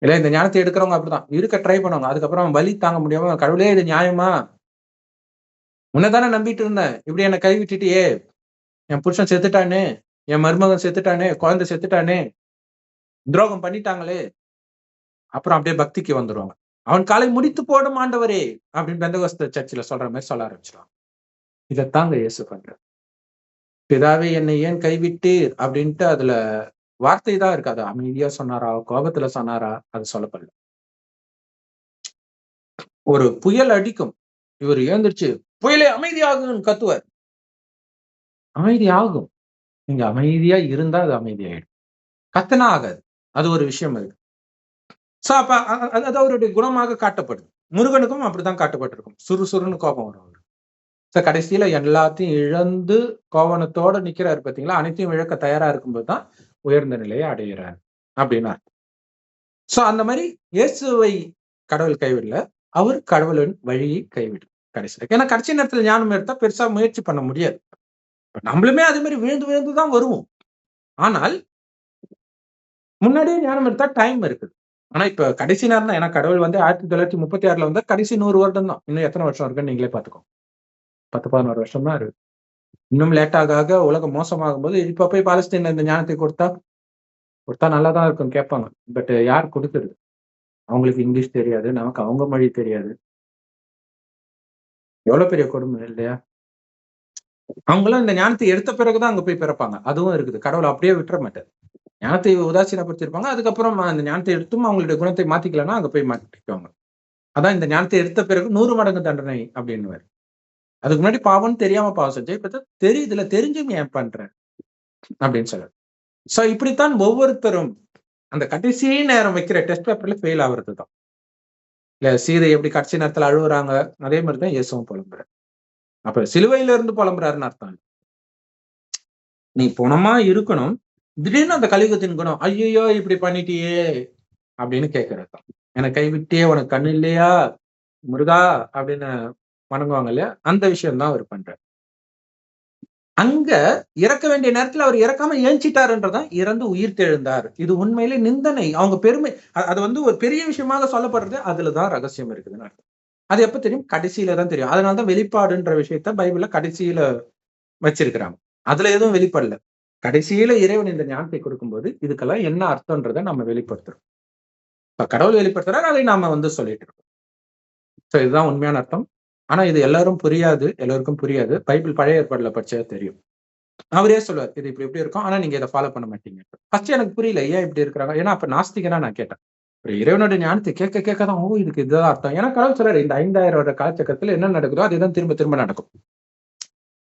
இல்ல இந்த ஞானத்த எடுக்கிறவங்க அப்படிதான். இருக்க ட்ரை பண்ணுவாங்க. அதுக்கப்புறம் வலி தாங்க முடியாம, கடவுளே இது நியாயமா? உன்ன தானே நம்பிட்டு இருந்தேன். இப்படி என்ன கைவிட்டுட்டியே! என் புருஷன் செத்துட்டானே! என் மருமகன் செத்துட்டானே! குழந்தை செத்துட்டானே! துரோகம் பண்ணிட்டாங்களே! அப்புறம் அப்படியே பக்திக்கு வந்துருவாங்க. அவன் காலை முடித்து போடும் ஆண்டவரே! அப்படின்னு பெந்தகோஸ்து சர்ச்சுல சொல்ற மாரி சொல்ல ஆரம்பிச்சுருவாங்க. இதத்தாங்க இயேசு பண்றாரு. பிதாவே என்னை ஏன் கைவிட்டீர்? அப்படின்ட்டு அதுல வார்த்தை தான் இருக்கு. அது அமைதியா சொன்னாரா? கோபத்துல சொன்னாரா? அது சொல்லப்படல. ஒரு புயல் அடிக்கும். இவர் எழுந்திருச்சு, "புயலே அமைதியாகுன்னு" கத்துவார். அமைதி ஆகும். நீங்க அமைதியா இருந்தா அது அமைதியாயிடும். கத்தனா ஆகாது. அது ஒரு விஷயம் இருக்கு. சோ அப்ப அது அவருடைய குணமாக காட்டப்படுது. முருகனுக்கும் அப்படித்தான் காட்டப்பட்டிருக்கும். சுறுசுறுன்னு கோபம் வரும் அவருக்கு. சோ கடைசியில எல்லாத்தையும் இழந்து கோவணத்தோட நிக்கிறாரு பாத்தீங்களா? அனைத்தையும் இழக்க தயாரா இருக்கும்போது தான் உயர்ந்த நிலையை அடைகிறார் அப்படின்னு அர்த்தம். சோ அந்த மாதிரி இயேசுவை கடவுள் கைவிடல. அவர் கடவுளின் வழியை கைவிடு கடைசியில. ஏன்னா கடைசி நேரத்துல ஞானம் எடுத்தா பெருசா முயற்சி பண்ண முடியாது. நம்மளுமே அதே மாதிரி விழுந்து விழுந்து தான் வருவோம். ஆனால் முன்னாடியே ஞானம் எடுத்தா டைம் இருக்குது. ஆனா இப்ப கடைசி நேரம் தான். ஏன்னா கடவுள் வந்து 1936 வந்தா கடைசி 100 வருடம் தான். இன்னும் எத்தனை வருஷம் இருக்குன்னு நீங்களே பாத்துக்கோங்க. 10, 11 வருஷம் தான் இருக்கு. இன்னும் லேட் ஆக உலகம் மோசமாகும் போது இப்ப போய் பாலஸ்தீன்ல இந்த ஞானத்தை கொடுத்தா நல்லா தான் இருக்கும் கேட்பாங்க. பட் யார் கொடுக்குறது? அவங்களுக்கு இங்கிலீஷ் தெரியாது. நமக்கு அவங்க மொழி தெரியாது. எவ்வளவு பெரிய கொடுமை இல்லையா? அவங்களாம் இந்த ஞானத்தை எடுத்த பிறகுதான் அங்க போய் பிறப்பாங்க. அதுவும் இருக்குது. கடவுள் அப்படியே விட்டுற மாட்டார். ஞானத்தை உதாசீனப்படுத்திருப்பாங்க. அதுக்கப்புறம் அந்த ஞானத்தை எடுத்தும் அவங்களுடைய குணத்தை மாத்திக்கலன்னா அங்க போய் மாட்டிக்குவாங்க. அதான் இந்த ஞானத்தை எடுத்த பிறகு 100 மடங்கு தண்டனை அப்படின்னுவாரு. அதுக்கு முன்னாடி பாவம்னு தெரியாம பாவம் செஞ்சேன். இப்ப தெரியுதுல, தெரிஞ்சும் ஏன் பண்றேன் அப்படின்னு சொல்றாரு. சோ இப்படித்தான் ஒவ்வொருத்தரும் அந்த கடைசி நேரம் வைக்கிற டெஸ்ட் பேப்பர்ல ஃபெயில் ஆகுறது தான். இல்ல சீதை எப்படி கடைசி நேரத்துல அழுகுறாங்க, அதே மாதிரிதான் இயேசுவும் புலம்புறாரு. அப்ப சிலுவையில இருந்து புலம்புறாருன்னு அர்த்தம். நீ குணமா இருக்கணும். திடீர்னு அந்த கலியுகத்தின் குணம், ஐயோ இப்படி பண்ணிட்டியே அப்படின்னு கேட்கறது தான். எனக்கு கைவிட்டியே, உனக்கு கண்ணு இல்லையா முருகா அப்படின்னு வணங்குவாங்க இல்லையா? அந்த விஷயம் தான் அவர் பண்றாரு. அங்க இறக்க வேண்டிய நேரத்துல அவர் இறக்காம ஏஞ்சிட்டாருன்றதான் இறந்து உயிர் தெழுந்தார். இது உண்மையிலே நிந்தனை. அவங்க பெருமை அது வந்து ஒரு பெரிய விஷயமாக சொல்லப்படுறது. அதுலதான் ரகசியம் இருக்குதுன்னு அர்த்தம். அது எப்ப தெரியும்? கடைசியில தான் தெரியும். அதனாலதான் வெளிப்பாடுன்ற விஷயத்த பைபிள்ல கடைசியில வச்சிருக்கிறாங்க. அதுல எதுவும் வெளிப்படல. கடைசியில இறைவன் இந்த ஞானத்தை கொடுக்கும்போது இதுக்கெல்லாம் என்ன அர்த்தம்ன்றதை நம்ம வெளிப்படுத்துறோம். இப்ப கடவுள் வெளிப்படுத்துறாரு, அதை நாம வந்து சொல்லிட்டு இருக்கோம். சோ இதுதான் உண்மையான அர்த்தம். ஆனா இது எல்லாருக்கும் புரியாது. பைபிள் பழைய ஏற்பாடுல படிச்சா தெரியும். அவரே சொல்லுவார், இது இப்படி இப்படி இருக்கும். ஆனா நீங்க இதை ஃபாலோ பண்ண மாட்டீங்க. ஃபர்ஸ்ட் எனக்கு புரியல ஏன் இப்படி இருக்கிறாங்க. ஏன்னா அப்ப நாஸ்திகனா நான் கேட்டேன். ஒரு இறைவனுடைய ஞானத்தை கேட்க தான் இதுக்கு இதுதான் அர்த்தம். ஏன்னா கடவுள் சொல்றாரு, இந்த 5000 வருட காலச்சக்கரத்துல என்ன நடக்குதோ அதுதான் திரும்ப திரும்ப நடக்கும்.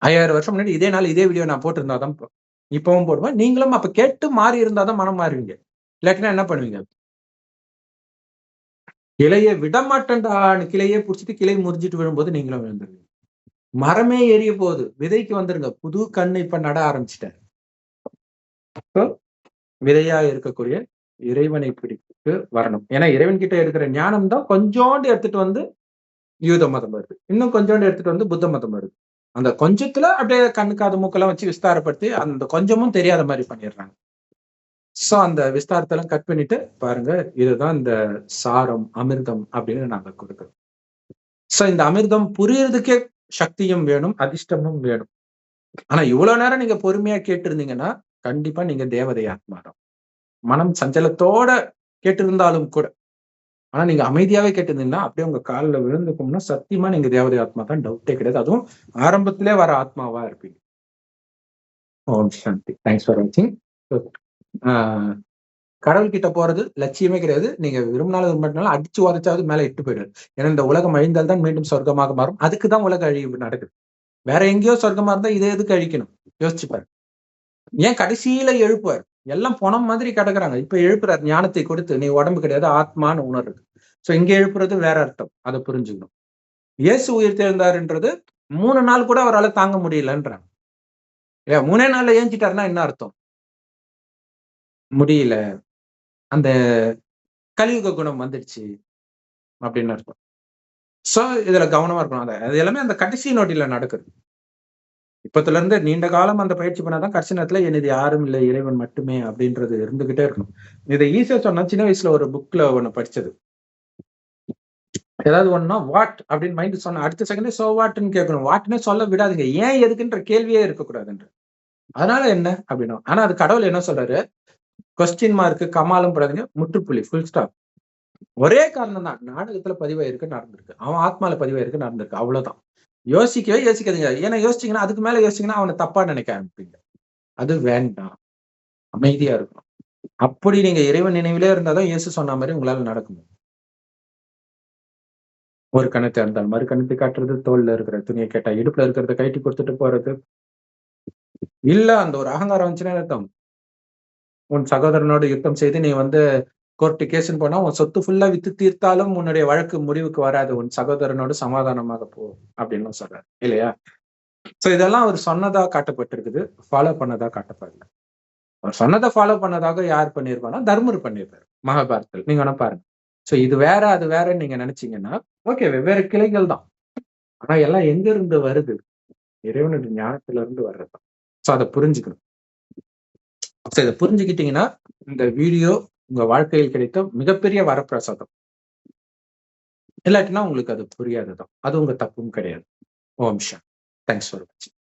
5000 வருஷம் முன்னாடி இதே நாள் இதே வீடியோ நான் போட்டிருந்தாதான் இப்பவும் போடுவேன். நீங்களும் அப்ப கேட்டு மாறி இருந்தாதான் மனம் மாறுவீங்க. இல்லாட்டினா என்ன பண்ணுவீங்க? கிளையை விட மாட்டேன்டான்னு கிளையே புடிச்சிட்டு கிளை முறிஞ்சிட்டு விழும்போது நீங்களும் விழுந்துருவீங்க. மரமே எரிய போகுது, விதைக்கு வந்துருங்க. புது கண்ணு இப்ப நட ஆரம்பிச்சிட்டேன். அப்போ விதையா இருக்கக்கூடிய இறைவனை பிடித்து வரணும். ஏன்னா இறைவன் கிட்ட இருக்கிற ஞானம் தான் கொஞ்சோண்டு எடுத்துட்டு வந்து யூத மதம் வருது. இன்னும் கொஞ்சோண்டு எடுத்துட்டு வந்து புத்த மதம் வருது. அந்த கொஞ்சத்துல அப்படியே கண்ணு காது மூக்கெல்லாம் வச்சு விஸ்தாரப்படுத்தி அந்த கொஞ்சமும் தெரியாத மாதிரி பண்ணிடுறாங்க. சோ அந்த விஸ்தாரத்தெல்லாம் கட் பண்ணிட்டு பாருங்க, இதுதான் இந்த சாரம் அமிர்தம் அப்படின்னு நாங்க கொடுக்கிறோம். சோ இந்த அமிர்தம் புரியறதுக்கே சக்தியும் வேணும், அதிர்ஷ்டமும் வேணும். ஆனா இவ்வளவு நேரம் நீங்க பொறுமையா கேட்டு இருந்தீங்கன்னா கண்டிப்பா நீங்க தேவதை ஆத்மா தான். மனம் சஞ்சலத்தோட கேட்டு இருந்தாலும் கூட, ஆனா நீங்க அமைதியாவே கேட்டிருந்தீங்கன்னா அப்படியே உங்க காலில் விழுந்துக்கும்னா சத்தியமா நீங்க தேவதை ஆத்மா தான், டவுட்டே கிடையாது. அதுவும் ஆரம்பத்திலே வர ஆத்மாவா இருப்பீங்க. ஓம் சாந்தி. தேங்க்ஸ் ஃபார் வாட்சிங். கடவுள் கிட்ட போறது லட்சியமே கிடையாது. நீங்க விரும்பினாலும் விரும்பினாலும் அடிச்சு உதச்சாவது மேல இட்டு போயிடுது. ஏன்னா இந்த உலகம் அழிந்தால் தான் மீண்டும் சொர்க்கமாக மாறும். அதுக்குதான் உலக அழிவு நடக்குது. வேற எங்கேயோ சொர்க்கமா இருந்தா இதை எதுக்கு அழிக்கணும்? யோசிச்சு பாரு. ஏன் கடைசியில எழுப்புவார்? எல்லாம் பணம் மாதிரி கிடக்குறாங்க. இப்ப எழுப்புறாரு ஞானத்தை கொடுத்து, நீ உடம்பு கிடையாது ஆத்மான்னு உணர்றது. சோ இங்க எழுப்புறது வேற அர்த்தம். அதை புரிஞ்சுக்கணும். இயேசு உயிர் தெழுந்தாருன்றது 3 நாள் கூட அவரால் தாங்க முடியலன்றாங்க. 3 நாள்ல ஏஞ்சிட்டாருன்னா என்ன அர்த்தம்? முடியல, அந்த கலியுக குணம் வந்துடுச்சு அப்படின்னு அர்த்தம். சோ இதுல கவனமா இருக்கணும். அது எல்லாமே அந்த கடைசி நொடியில நடக்குது. இப்பத்துல இருந்து நீண்ட காலம் அந்த பயிற்சி பண்ணாதான் கடைசி நேரத்துல எனது யாரும் இல்லை இறைவன் மட்டுமே அப்படின்றது இருந்துகிட்டே இருக்கணும். இதை ஈஸியா சொன்னா சின்ன வயசுல ஒரு புக்ல ஒண்ணு படிச்சது. ஏதாவது ஒண்ணுனா வாட் அப்படின்னு மைண்ட் சொன்ன அடுத்த செகண்டே சோ வாட்ன்னு கேட்கணும். வாட்னே சொல்ல விடாதீங்க. ஏன் எதுக்குன்ற கேள்வியே இருக்கக்கூடாதுன்ற. அதனால என்ன அப்படின்னா, ஆனா அது கடவுள் என்ன சொல்றாரு? கொஸ்டின் மார்க் கமாலும் போடாதீங்க, முற்றுப்புள்ளி, ஃபுல் ஸ்டாப். ஒரே காரணம் தான். நாடகத்துல பதிவாயிருக்கு, நடந்திருக்கு. அவன் ஆத்மால பதிவாயிருக்கு, நடந்திருக்கு. அவ்வளவுதான். யோசிக்காதீங்க. ஏன்னா யோசிச்சீங்கன்னா அதுக்கு மேல யோசிச்சீங்கன்னா அவனை தப்பா நினைக்க ஆரம்பிப்பீங்க. அது வேண்டாம். அமைதியா இருக்கும். அப்படி நீங்க இறைவன் நினைவிலே இருந்தாதான் இயேசு சொன்ன மாதிரி உங்களால நடக்க முடியும். ஒரு கண்ணை திறந்தால் மறு கண்ணத்தை காட்டுறது, தோல்ல இருக்கிற துணியை கேட்டா இடுப்புல இருக்கிறத கழட்டி கொடுத்துட்டு போறது. இல்ல அந்த ஒரு அகங்காரம் வந்துச்சுன்னா அர்த்தம் உன் சகோதரனோடு யுத்தம் செய்து நீ வந்து கோர்ட்டு கேஸ்ன்னு போனா உன் சொத்து ஃபுல்லா வித்து தீர்த்தாலும் உன்னுடைய வழக்கு முடிவுக்கு வராது. உன் சகோதரனோடு சமாதானமாக போ அப்படின்னு சொல்றாரு இல்லையா? சோ இதெல்லாம் அவர் சொன்னதா காட்டப்பட்டிருக்குது. ஃபாலோ பண்ணதா காட்டப்படல. அவர் சொன்னதை ஃபாலோ பண்ணதாக யார் பண்ணியிருப்பானா தர்மர் பண்ணியிருப்பாரு மகாபாரதத்தில். நீங்க வேணா பாருங்க. சோ இது வேற அது வேறன்னு நீங்க நினைச்சீங்கன்னா ஓகே, வெவ்வேறு கிளைகள் தான். ஆனா எல்லாம் எங்க இருந்து வருது? இறைவனுடைய ஞானத்துல இருந்து வர்றதுதான். சோ அதை புரிஞ்சுக்கணும். சோ இதை புரிஞ்சுக்கிட்டீங்கன்னா இந்த வீடியோ உங்க வாழ்க்கையில் கிடைத்த மிகப்பெரிய வரப்பிரசாதம். இல்லாட்டினா உங்களுக்கு அது புரியாதுதான். அது உங்க தப்பும் கிடையாது. ஓம் சாந்தி. தேங்க்ஸ் ஃபார் வாட்சிங்.